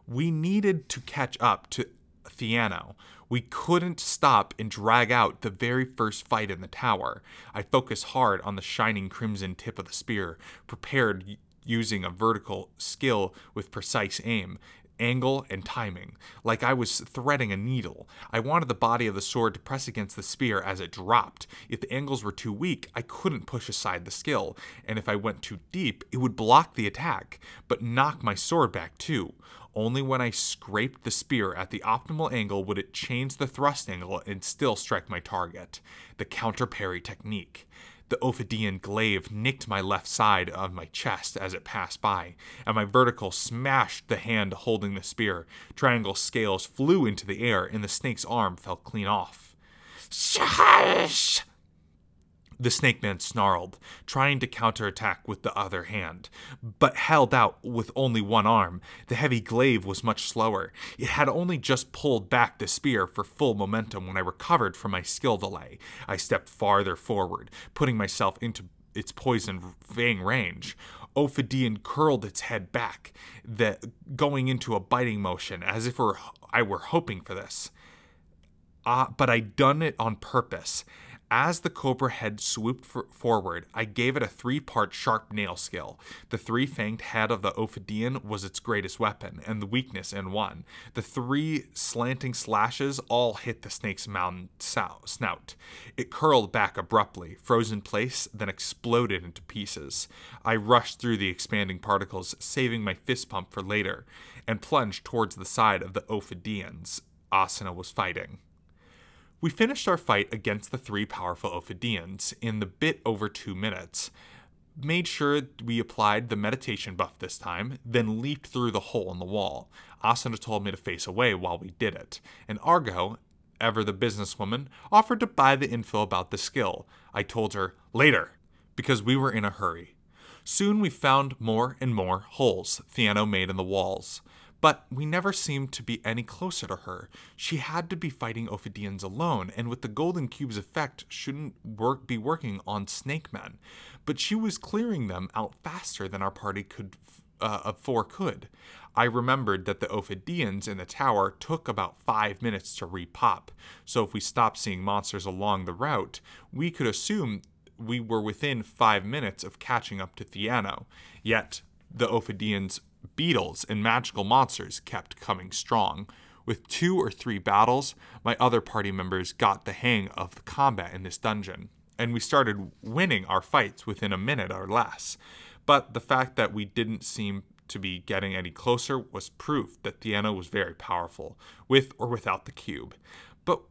We needed to catch up to Theano. We couldn't stop and drag out the very first fight in the tower. I focused hard on the shining crimson tip of the spear, prepared using a vertical skill with precise aim, angle, and timing, like I was threading a needle. I wanted the body of the sword to press against the spear as it dropped. If the angles were too weak, I couldn't push aside the skill, and if I went too deep, it would block the attack, but knock my sword back too. Only when I scraped the spear at the optimal angle would it change the thrust angle and still strike my target. The counter parry technique. The Ophidian glaive nicked my left side of my chest as it passed by, and my vertical smashed the hand holding the spear. Triangle scales flew into the air, and the snake's arm fell clean off. Shush! The snake man snarled, trying to counterattack with the other hand, but held out with only one arm. The heavy glaive was much slower. It had only just pulled back the spear for full momentum when I recovered from my skill delay. I stepped farther forward, putting myself into its poison fang range. Ophidian curled its head back, going into a biting motion, as if I were hoping for this. But I'd done it on purpose. As the cobra head swooped forward, I gave it a 3-part sharp nail skill. The 3-fanged head of the Ophidian was its greatest weapon, and the weakness in one. The 3 slanting slashes all hit the snake's mountain snout. It curled back abruptly, froze in place, then exploded into pieces. I rushed through the expanding particles, saving my fist pump for later, and plunged towards the side of the Ophidians Asuna was fighting. We finished our fight against the 3 powerful Ophidians in the bit over 2 minutes, made sure we applied the meditation buff this time, then leaped through the hole in the wall. Asuna told me to face away while we did it, and Argo, ever the businesswoman, offered to buy the info about the skill. I told her, later, because we were in a hurry. Soon we found more and more holes Theano made in the walls. But we never seemed to be any closer to her. She had to be fighting Ophidians alone, and with the Golden Cube's effect, shouldn't be working on snake men. But she was clearing them out faster than our party of 4 could. I remembered that the Ophidians in the tower took about 5 minutes to repop, so if we stopped seeing monsters along the route, we could assume we were within 5 minutes of catching up to Theano. Yet, the Ophidians' beetles and magical monsters kept coming strong. With 2 or 3 battles, my other party members got the hang of the combat in this dungeon, and we started winning our fights within a minute or less. But the fact that we didn't seem to be getting any closer was proof that Theano was very powerful, with or without the cube. But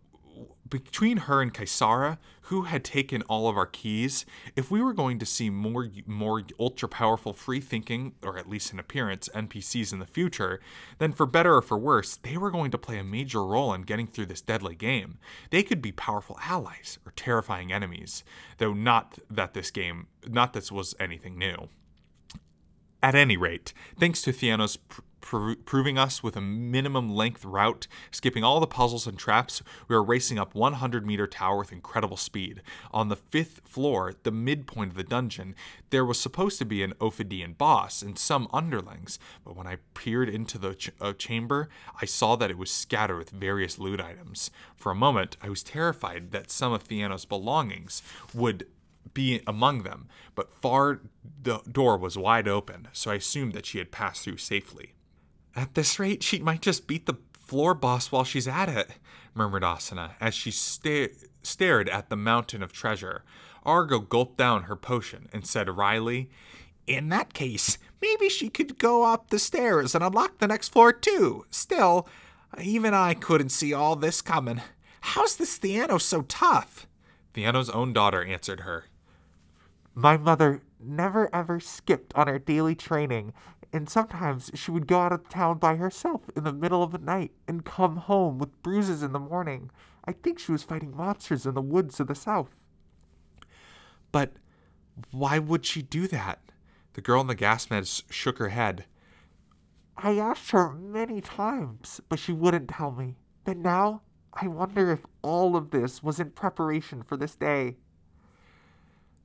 between her and Kaisara, who had taken all of our keys, if we were going to see more ultra-powerful free-thinking, or at least in appearance, NPCs in the future, then for better or for worse, they were going to play a major role in getting through this deadly game. They could be powerful allies, or terrifying enemies, though not that this was anything new. At any rate, thanks to Theano's proving us with a minimum length route, skipping all the puzzles and traps, we were racing up 100-meter tower with incredible speed. On the 5th floor, the midpoint of the dungeon, there was supposed to be an Ophidian boss and some underlings, but when I peered into the chamber, I saw that it was scattered with various loot items. For a moment, I was terrified that some of Theano's belongings would be among them, but the door was wide open, so I assumed that she had passed through safely. "At this rate, she might just beat the floor boss while she's at it," murmured Asuna, as she stared at the mountain of treasure. Argo gulped down her potion and said wryly, "In that case, maybe she could go up the stairs and unlock the next floor too. Still, even I couldn't see all this coming. How's this Theano so tough?" Theano's own daughter answered her. My mother never ever skipped on her daily training, and sometimes she would go out of town by herself in the middle of the night and come home with bruises in the morning. I think she was fighting monsters in the woods of the south." "But why would she do that?" The girl in the gas mask shook her head. "I asked her many times, but she wouldn't tell me. But now, I wonder if all of this was in preparation for this day."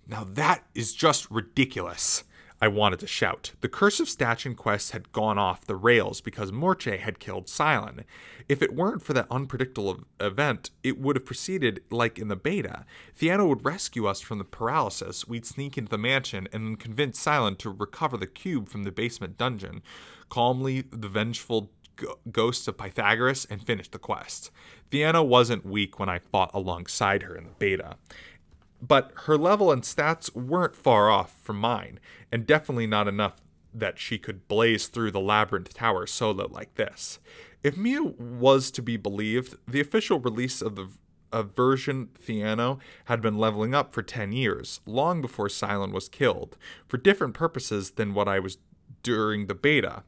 "Now that is just ridiculous," I wanted to shout. The Curse of Statue quest had gone off the rails because Morche had killed Silent. If it weren't for that unpredictable event, it would have proceeded like in the beta. Theano would rescue us from the paralysis, we'd sneak into the mansion, and then convince Silent to recover the cube from the basement dungeon, calmly the vengeful ghosts of Pythagoras, and finish the quest. Theano wasn't weak when I fought alongside her in the beta, but her level and stats weren't far off from mine, and definitely not enough that she could blaze through the labyrinth tower solo like this. If Mia was to be believed, the official release of the version Theano had been leveling up for 10 years, long before Silent was killed, for different purposes than what I was during the beta.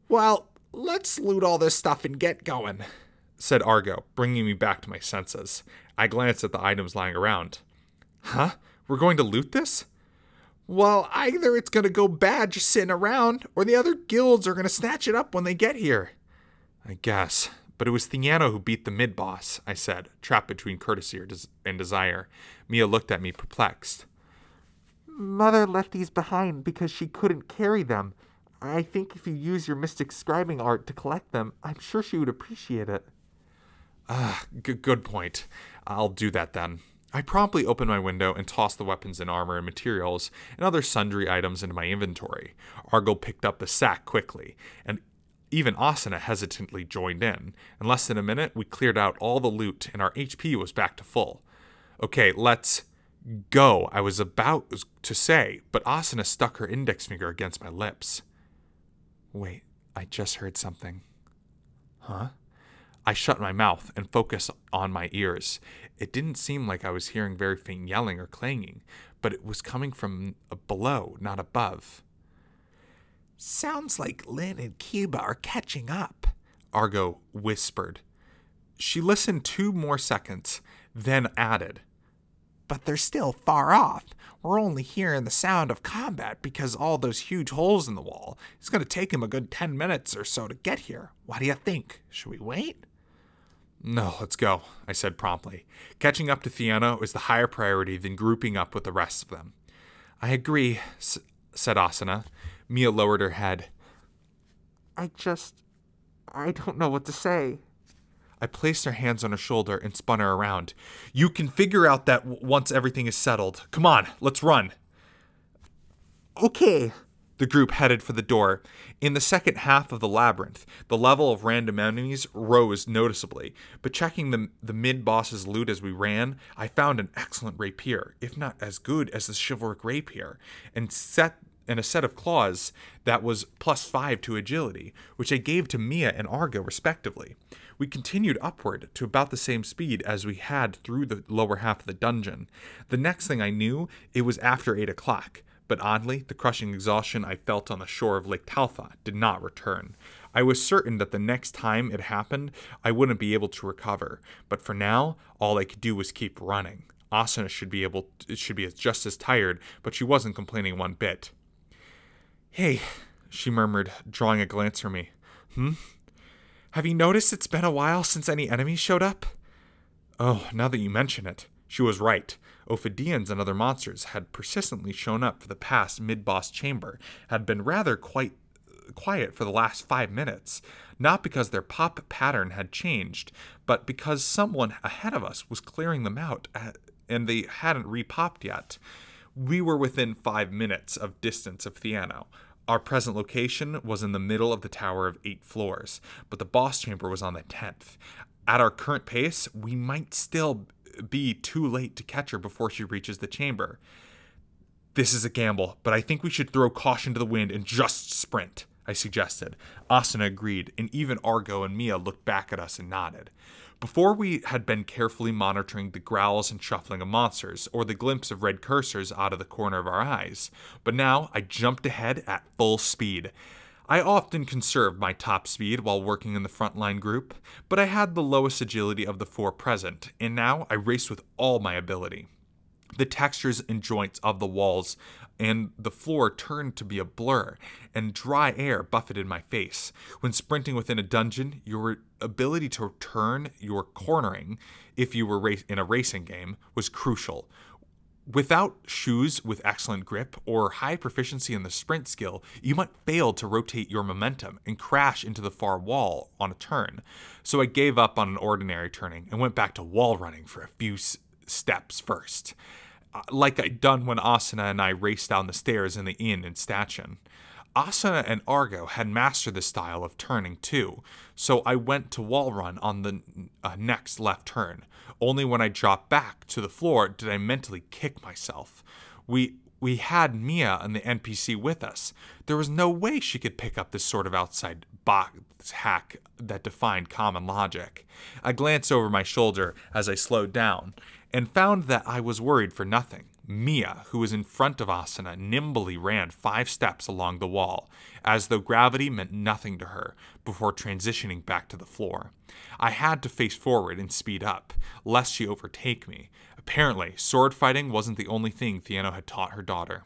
"Well, let's loot all this stuff and get going," said Argo, bringing me back to my senses. I glanced at the items lying around. "Huh? We're going to loot this?" "Well, either it's going to go bad just sitting around, or the other guilds are going to snatch it up when they get here." "I guess. But it was Theano who beat the mid-boss," I said, trapped between courtesy and desire. Mia looked at me perplexed. "Mother left these behind because she couldn't carry them. I think if you use your mystic scribing art to collect them, I'm sure she would appreciate it." Good point. I'll do that then. I promptly opened my window and tossed the weapons and armor and materials and other sundry items into my inventory. Argo picked up the sack quickly, and even Asuna hesitantly joined in. In less than a minute, we cleared out all the loot, and our HP was back to full. "Okay, let's go," I was about to say, but Asuna stuck her index finger against my lips. "Wait, I just heard something." "Huh?" I shut my mouth and focused on my ears. It didn't seem like I was hearing very faint yelling or clanging, but it was coming from below, not above. "Sounds like Lynn and Cuba are catching up," Argo whispered. She listened 2 more seconds, then added, "But they're still far off. We're only hearing the sound of combat because all those huge holes in the wall. It's going to take them a good 10 minutes or so to get here. What do you think? Should we wait?" "No, let's go," I said promptly. Catching up to Theano is the higher priority than grouping up with the rest of them. "I agree," said Asuna. Mia lowered her head. I don't know what to say." I placed her hands on her shoulder and spun her around. "You can figure out that once everything is settled. Come on, let's run." "Okay." The group headed for the door. In the second half of the labyrinth, the level of random enemies rose noticeably, but checking the mid-boss's loot as we ran, I found an excellent rapier, if not as good as the chivalric rapier, and a set of claws that was +5 to agility, which I gave to Mia and Argo respectively. We continued upward to about the same speed as we had through the lower half of the dungeon. The next thing I knew, it was after 8 o'clock, but oddly, the crushing exhaustion I felt on the shore of Lake Talfa did not return. I was certain that the next time it happened, I wouldn't be able to recover, but for now, all I could do was keep running. Asuna should be just as tired, but she wasn't complaining one bit. "Hey," she murmured, drawing a glance from me. Have you noticed it's been a while since any enemies showed up?" Oh, now that you mention it. She was right. Ophidians and other monsters had persistently shown up for the past mid-boss chamber, had been rather quiet for the last 5 minutes, not because their pop pattern had changed, but because someone ahead of us was clearing them out, and they hadn't repopped yet. We were within 5 minutes of distance of Theano. Our present location was in the middle of the tower of 8 floors, but the boss chamber was on the 10th. At our current pace, we might still be too late to catch her before she reaches the chamber. "This is a gamble, but I think we should throw caution to the wind and just sprint," I suggested. Asuna agreed, and even Argo and Mia looked back at us and nodded. Before we had been carefully monitoring the growls and shuffling of monsters, or the glimpse of red cursors out of the corner of our eyes, but now I jumped ahead at full speed. I often conserved my top speed while working in the frontline group, but I had the lowest agility of the 4 present, and now I raced with all my ability. The textures and joints of the walls and the floor turned to be a blur, and dry air buffeted my face. When sprinting within a dungeon, your ability to turn your cornering, if you were in a racing game, was crucial. Without shoes with excellent grip or high proficiency in the sprint skill, you might fail to rotate your momentum and crash into the far wall on a turn. So I gave up on an ordinary turning and went back to wall running for a few steps first, like I'd done when Asuna and I raced down the stairs in the inn in Statchen. Asuna and Argo had mastered the style of turning too, so I went to wall run on the next left turn. Only when I dropped back to the floor did I mentally kick myself. We had Mia and the NPC with us. There was no way she could pick up this sort of outside box hack that defied common logic. I glanced over my shoulder as I slowed down, and found that I was worried for nothing. Mia, who was in front of Asuna, nimbly ran 5 steps along the wall, as though gravity meant nothing to her, before transitioning back to the floor. I had to face forward and speed up, lest she overtake me. Apparently, sword fighting wasn't the only thing Theano had taught her daughter.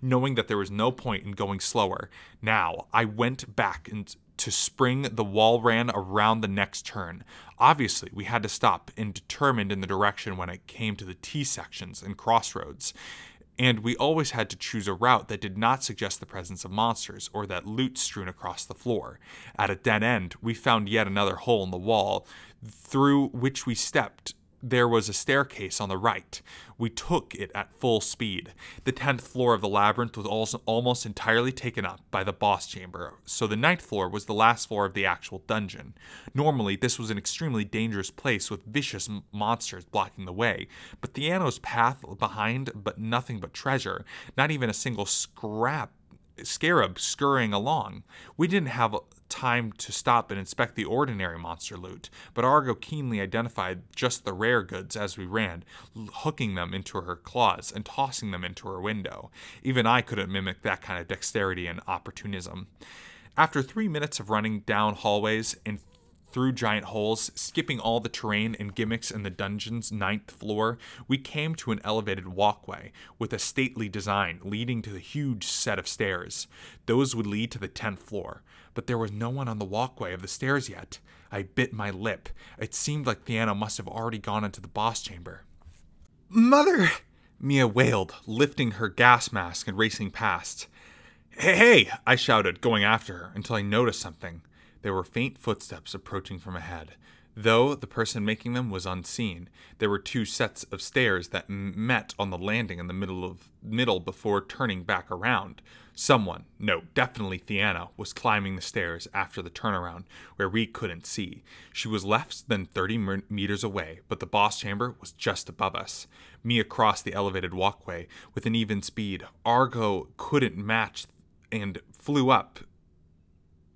Knowing that there was no point in going slower, now I went back to spring the wall ran around the next turn. Obviously, we had to stop and determined in the direction when it came to the T-sections and crossroads, and we always had to choose a route that did not suggest the presence of monsters or that loot strewn across the floor. At a dead end, we found yet another hole in the wall, through which we stepped. There was a staircase on the right. We took it at full speed. The 10th floor of the labyrinth was also almost entirely taken up by the boss chamber, so the 9th floor was the last floor of the actual dungeon. Normally, this was an extremely dangerous place with vicious monsters blocking the way, but Theano's path behind but nothing but treasure, not even a single scarab scurrying along. We didn't have time to stop and inspect the ordinary monster loot, but Argo keenly identified just the rare goods as we ran, hooking them into her claws and tossing them into her window. Even I couldn't mimic that kind of dexterity and opportunism. After 3 minutes of running down hallways and through giant holes, skipping all the terrain and gimmicks in the dungeon's 9th floor, we came to an elevated walkway with a stately design leading to the huge set of stairs. Those would lead to the 10th floor, but there was no one on the walkway of the stairs yet. I bit my lip. It seemed like Theano must have already gone into the boss chamber. "Mother!" Mia wailed, lifting her gas mask and racing past. Hey! I shouted, going after her, until I noticed something. There were faint footsteps approaching from ahead. Though the person making them was unseen, there were 2 sets of stairs that met on the landing in the middle before turning back around. Someone, no, definitely Theano, was climbing the stairs after the turnaround, where we couldn't see. She was less than 30 meters away, but the boss chamber was just above us. Mia crossed the elevated walkway with an even speed Argo couldn't match and flew up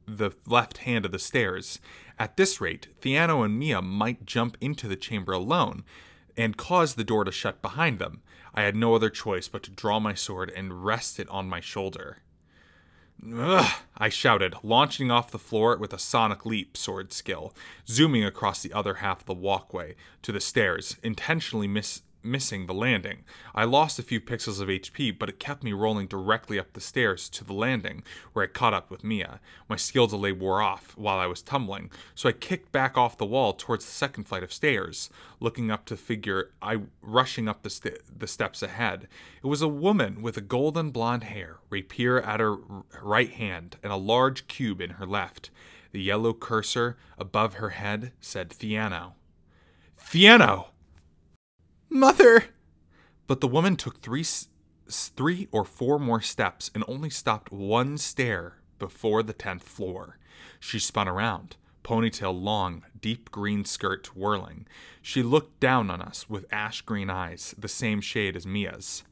the left hand of the stairs. At this rate, Theano and Mia might jump into the chamber alone and cause the door to shut behind them. I had no other choice but to draw my sword and rest it on my shoulder. "Ugh!" I shouted, launching off the floor with a sonic leap sword skill, zooming across the other half of the walkway to the stairs, intentionally missing the landing. I lost a few pixels of HP, but it kept me rolling directly up the stairs to the landing, where I caught up with Mia. My skill delay wore off while I was tumbling, so I kicked back off the wall towards the second flight of stairs, looking up to figure I rushing up the steps ahead. It was a woman with a golden blonde hair, rapier at her right hand, and a large cube in her left. The yellow cursor above her head said Theano. Theano! Mother! But the woman took three or four more steps and only stopped one stair before the 10th floor. She spun around, ponytail long, deep green skirt whirling. She looked down on us with ash green eyes, the same shade as Mia's.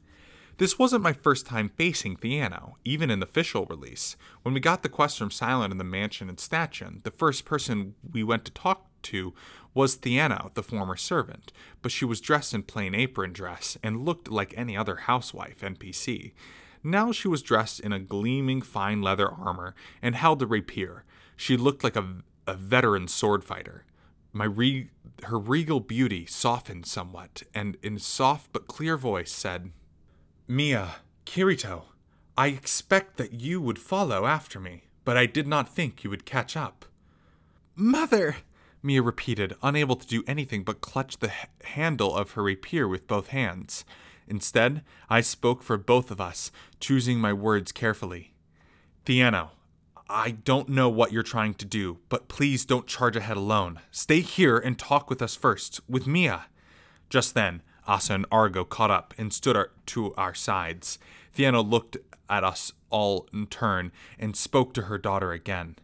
This wasn't my first time facing Theano, even in the official release. When we got the quest from Silent in the mansion in Statuen, the first person we went to talk to was Theano, the former servant, but she was dressed in plain apron dress and looked like any other housewife NPC. Now she was dressed in a gleaming fine leather armor and held a rapier. She looked like a veteran sword fighter. Her regal beauty softened somewhat, and in a soft but clear voice said, "Mia, Kirito, I expect that you would follow after me, but I did not think you would catch up." "Mother!" Mia repeated, unable to do anything but clutch the handle of her rapier with both hands. Instead, I spoke for both of us, choosing my words carefully. "Theano, I don't know what you're trying to do, but please don't charge ahead alone. Stay here and talk with us first, with Mia." Just then, Asa and Argo caught up and stood to our sides. Theano looked at us all in turn and spoke to her daughter again.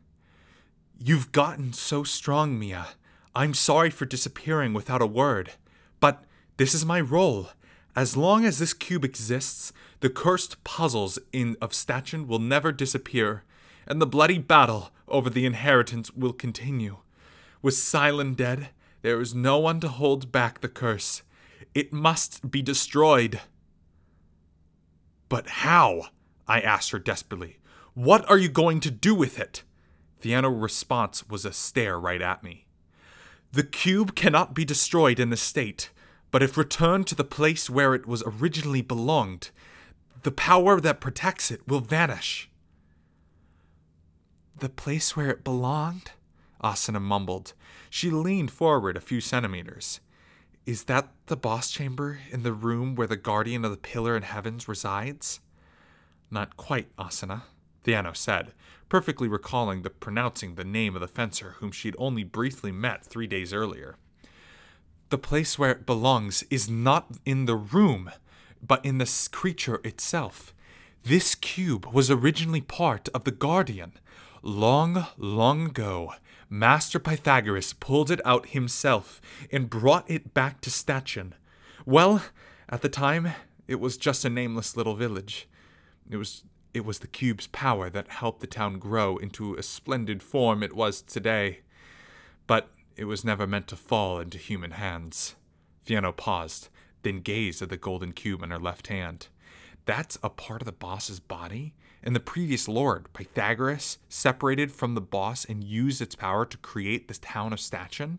"You've gotten so strong, Mia. I'm sorry for disappearing without a word. But this is my role. As long as this cube exists, the cursed puzzles of Statuen will never disappear, and the bloody battle over the inheritance will continue. With Silent dead, there is no one to hold back the curse. It must be destroyed." "But how?" I asked her desperately. "What are you going to do with it?" Theano's response was a stare right at me. "The cube cannot be destroyed in this state, but if returned to the place where it was originally belonged, the power that protects it will vanish." "The place where it belonged?" Asuna mumbled. She leaned forward a few centimeters. "Is that the boss chamber in the room where the guardian of the pillar in heavens resides?" "Not quite, Asuna," Theano said, perfectly recalling pronouncing the name of the fencer whom she'd only briefly met 3 days earlier. "The place where it belongs is not in the room, but in the creature itself. This cube was originally part of the guardian. Long, long ago, Master Pythagoras pulled it out himself and brought it back to Statuen. Well, at the time, it was just a nameless little village. It was the cube's power that helped the town grow into a splendid form it was today. But it was never meant to fall into human hands." Theano paused, then gazed at the golden cube in her left hand. "That's a part of the boss's body? And the previous lord, Pythagoras, separated from the boss and used its power to create this town of Statuen?"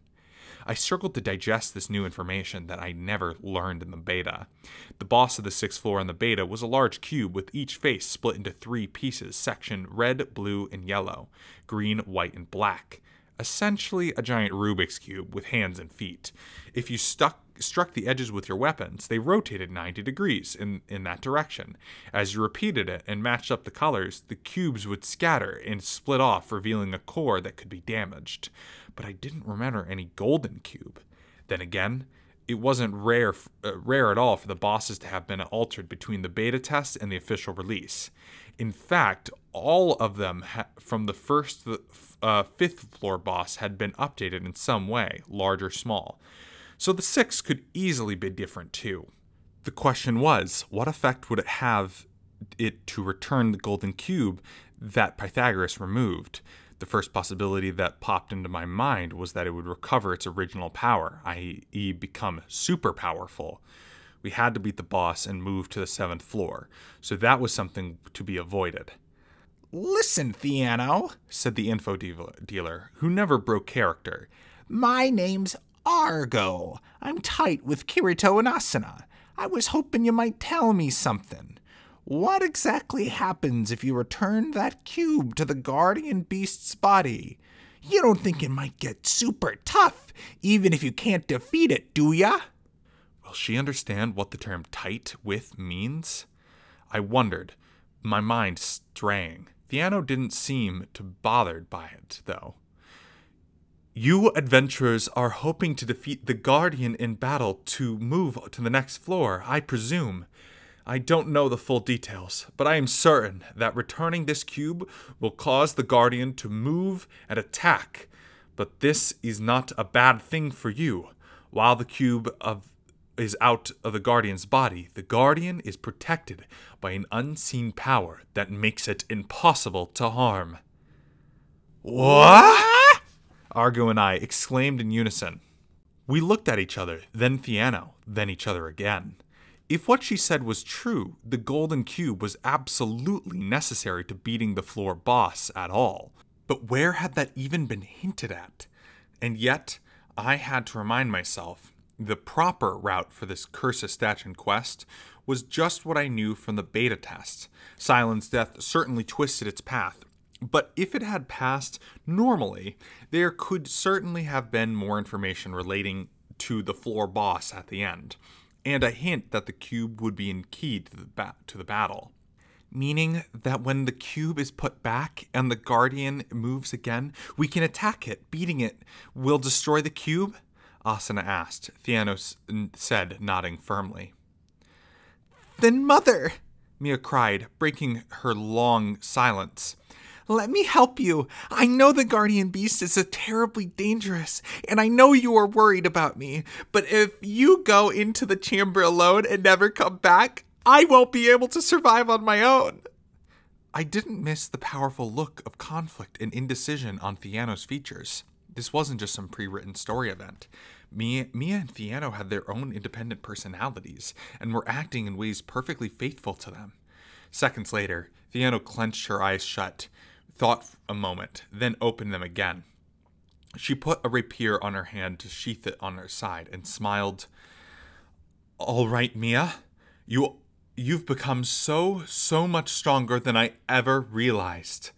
I struggled to digest this new information that I never learned in the beta. The boss of the 6th floor in the beta was a large cube with each face split into 3 pieces, sectioned red, blue, and yellow, green, white, and black. Essentially a giant Rubik's Cube with hands and feet. If you struck the edges with your weapons, they rotated 90 degrees in that direction. As you repeated it and matched up the colors, the cubes would scatter and split off, revealing a core that could be damaged. but I didn't remember any golden cube. Then again, it wasn't rare at all for the bosses to have been altered between the beta test and the official release. In fact, all of them from the first to the fifth floor boss had been updated in some way, large or small. So the sixth could easily be different too. The question was, what effect would it have to return the golden cube that Pythagoras removed? The first possibility that popped into my mind was that it would recover its original power, i.e. become super powerful. We had to beat the boss and move to the 7th floor, so that was something to be avoided. "Listen, Theano," said the info dealer, who never broke character. "My name's Argo. I'm tight with Kirito and Asuna. I was hoping you might tell me something. What exactly happens if you return that cube to the guardian beast's body? You don't think it might get super tough, even if you can't defeat it, do ya?" Will she understand what the term tight with means? I wondered, my mind straying. Theano didn't seem too bothered by it, though. "You adventurers are hoping to defeat the Guardian in battle to move to the next floor, I presume. I don't know the full details, but I am certain that returning this cube will cause the Guardian to move and attack. But this is not a bad thing for you. While the cube is out of the Guardian's body, the Guardian is protected by an unseen power that makes it impossible to harm." "What?" Argo and I exclaimed in unison. We looked at each other, then Theano, then each other again. If what she said was true, the golden cube was absolutely necessary to beating the floor boss at all. But where had that even been hinted at? And yet, I had to remind myself, the proper route for this Curse Statue quest was just what I knew from the beta test. Silent's death certainly twisted its path, but if it had passed normally, there could certainly have been more information relating to the floor boss at the end, and a hint that the cube would be key to the battle. Meaning that when the cube is put back and the Guardian moves again, we can attack it. Beating it will destroy the cube? Asuna asked. Theano said, nodding firmly. "Then, Mother," Mia cried, breaking her long silence, "let me help you. I know the Guardian Beast is terribly dangerous, and I know you are worried about me. But if you go into the chamber alone and never come back, I won't be able to survive on my own." I didn't miss the powerful look of conflict and indecision on Theano's features. This wasn't just some pre-written story event. Mia and Theano had their own independent personalities and were acting in ways perfectly faithful to them. Seconds later, Theano clenched her eyes shut, thought a moment, then opened them again. She put a rapier on her hand to sheath it on her side and smiled. "All right, Mia. You've become so much stronger than I ever realized.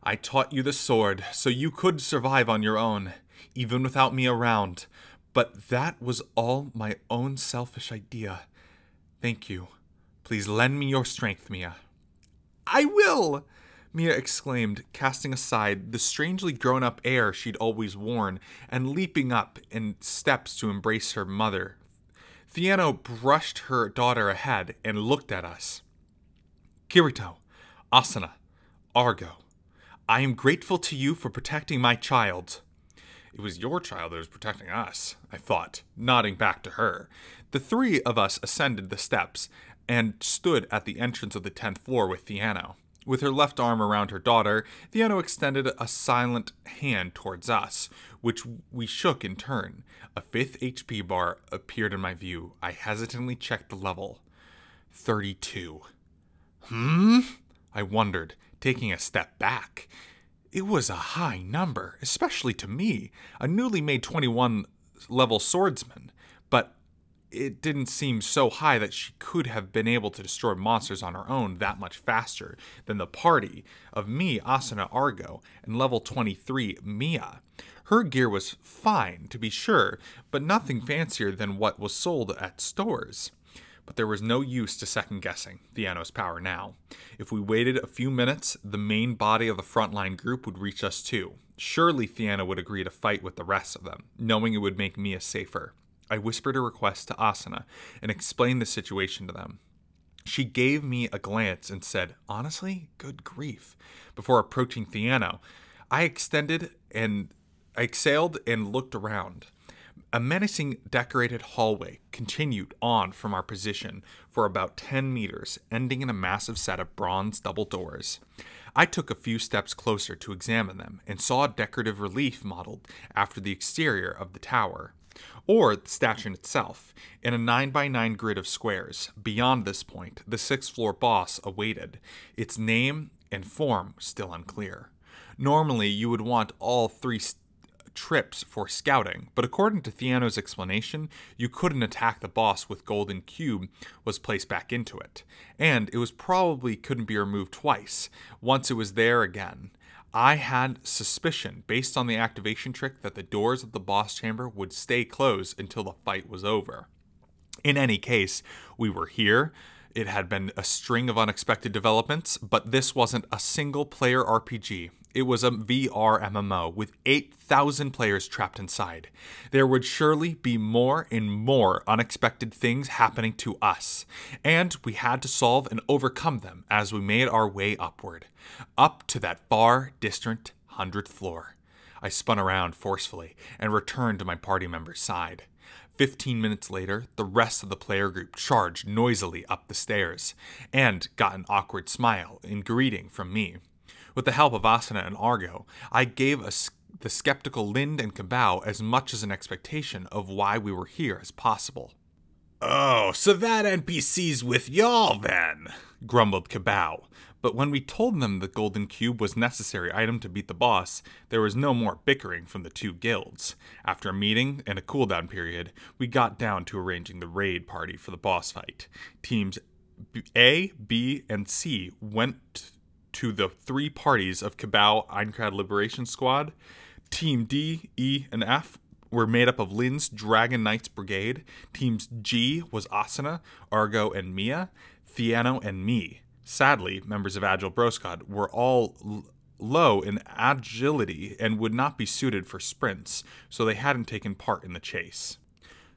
I taught you the sword so you could survive on your own, even without me around. But that was all my own selfish idea. Thank you. Please lend me your strength, Mia." "I will!" Mia exclaimed, casting aside the strangely grown-up air she'd always worn and leaping up in steps to embrace her mother. Theano brushed her daughter ahead and looked at us. "Kirito, Asuna, Argo, I am grateful to you for protecting my child." It was your child that was protecting us, I thought, nodding back to her. The three of us ascended the steps and stood at the entrance of the 10th floor with Theano. With her left arm around her daughter, Theano extended a silent hand towards us, which we shook in turn. A 5th HP bar appeared in my view. I hesitantly checked the level. 32. I wondered, taking a step back. It was a high number, especially to me, a newly made 21 level swordsman, but it didn't seem so high that she could have been able to destroy monsters on her own that much faster than the party of me, Asuna, Argo, and level 23, Mia. Her gear was fine, to be sure, but nothing fancier than what was sold at stores. But there was no use to second-guessing Theano's power now. If we waited a few minutes, the main body of the frontline group would reach us too. Surely Theano would agree to fight with the rest of them, knowing it would make Mia safer. I whispered a request to Asuna and explained the situation to them. She gave me a glance and said, "Honestly, good grief." Before approaching Theano, I exhaled and looked around. A menacing decorated hallway continued on from our position for about 10 meters, ending in a massive set of bronze double doors. I took a few steps closer to examine them and saw a decorative relief modeled after the exterior of the tower, or the statue itself, in a 9x9 grid of squares. Beyond this point, the 6th floor boss awaited, its name and form still unclear. Normally, you would want all 3 trips for scouting, but according to Theano's explanation, you couldn't attack the boss with golden cube was placed back into it, and it was probably couldn't be removed twice, once it was there again. I had suspicion, based on the activation trick, that the doors of the boss chamber would stay closed until the fight was over. In any case, we were here. It had been a string of unexpected developments, but this wasn't a single-player RPG. It was a VR MMO with 8,000 players trapped inside. There would surely be more and more unexpected things happening to us, and we had to solve and overcome them as we made our way upward, up to that far distant 100th floor. I spun around forcefully and returned to my party member's side. 15 minutes later, the rest of the player group charged noisily up the stairs and got an awkward smile in greeting from me. With the help of Asuna and Argo, I gave the skeptical Lind and Kabao as much as an expectation of why we were here as possible. "Oh, so that NPC's with y'all then," grumbled Kabao. But when we told them the golden cube was a necessary item to beat the boss, there was no more bickering from the 2 guilds. After a meeting and a cooldown period, we got down to arranging the raid party for the boss fight. Teams A, B, and C went to the 3 parties of Kabao Einkrad Liberation Squad. Team D, E, and F were made up of Lin's Dragon Knights Brigade. Teams G was Asuna, Argo, and Mia, Theano, and me. Sadly, members of Agile Bro Squad were all low in agility and would not be suited for sprints, so they hadn't taken part in the chase.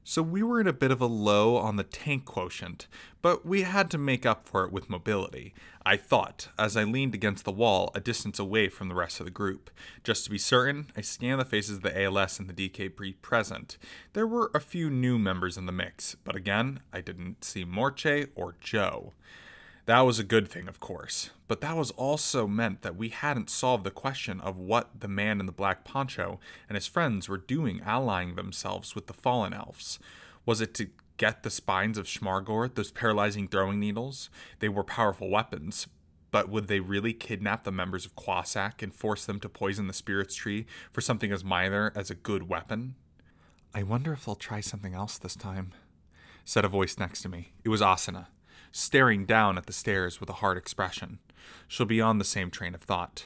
So we were in a bit of a low on the tank quotient, but we had to make up for it with mobility, I thought, as I leaned against the wall a distance away from the rest of the group. Just to be certain, I scanned the faces of the ALS and the DK present. There were a few new members in the mix, but again, I didn't see Morche or Joe. That was a good thing, of course, but that was also meant that we hadn't solved the question of what the man in the black poncho and his friends were doing allying themselves with the fallen elves. Was it to get the spines of Schmargor, those paralyzing throwing needles? They were powerful weapons, but would they really kidnap the members of Quasac and force them to poison the spirit's tree for something as minor as a good weapon? "I wonder if they'll try something else this time," said a voice next to me. It was Asuna, staring down at the stairs with a hard expression. She'll be on the same train of thought.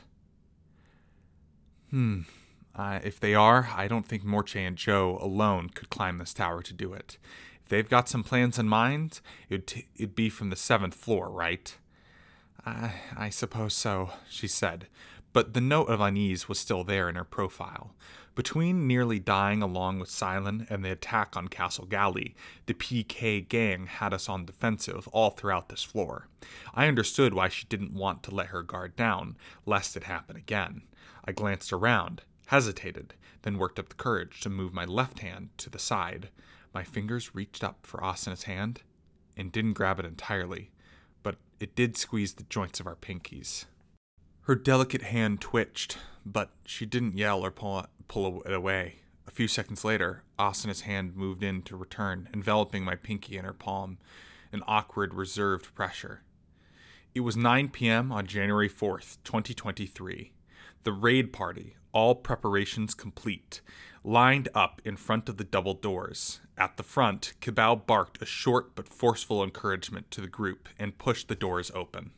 If they are, I don't think Morche and Joe alone could climb this tower to do it. If they've got some plans in mind, it'd be from the 7th floor, right? I suppose so, she said, but the note of unease was still there in her profile. Between nearly dying along with Silent and the attack on Castle Galley, the PK gang had us on defensive all throughout this floor. I understood why she didn't want to let her guard down, lest it happen again. I glanced around, hesitated, then worked up the courage to move my left hand to the side. My fingers reached up for Asuna's hand and didn't grab it entirely, but it did squeeze the joints of our pinkies. Her delicate hand twitched, but she didn't yell or pull it away. A few seconds later, Asuna's hand moved in to return, enveloping my pinky in her palm, an awkward, reserved pressure. It was 9 p.m. on January 4th, 2023. The raid party, all preparations complete, lined up in front of the double doors. At the front, Kabao barked a short but forceful encouragement to the group and pushed the doors open.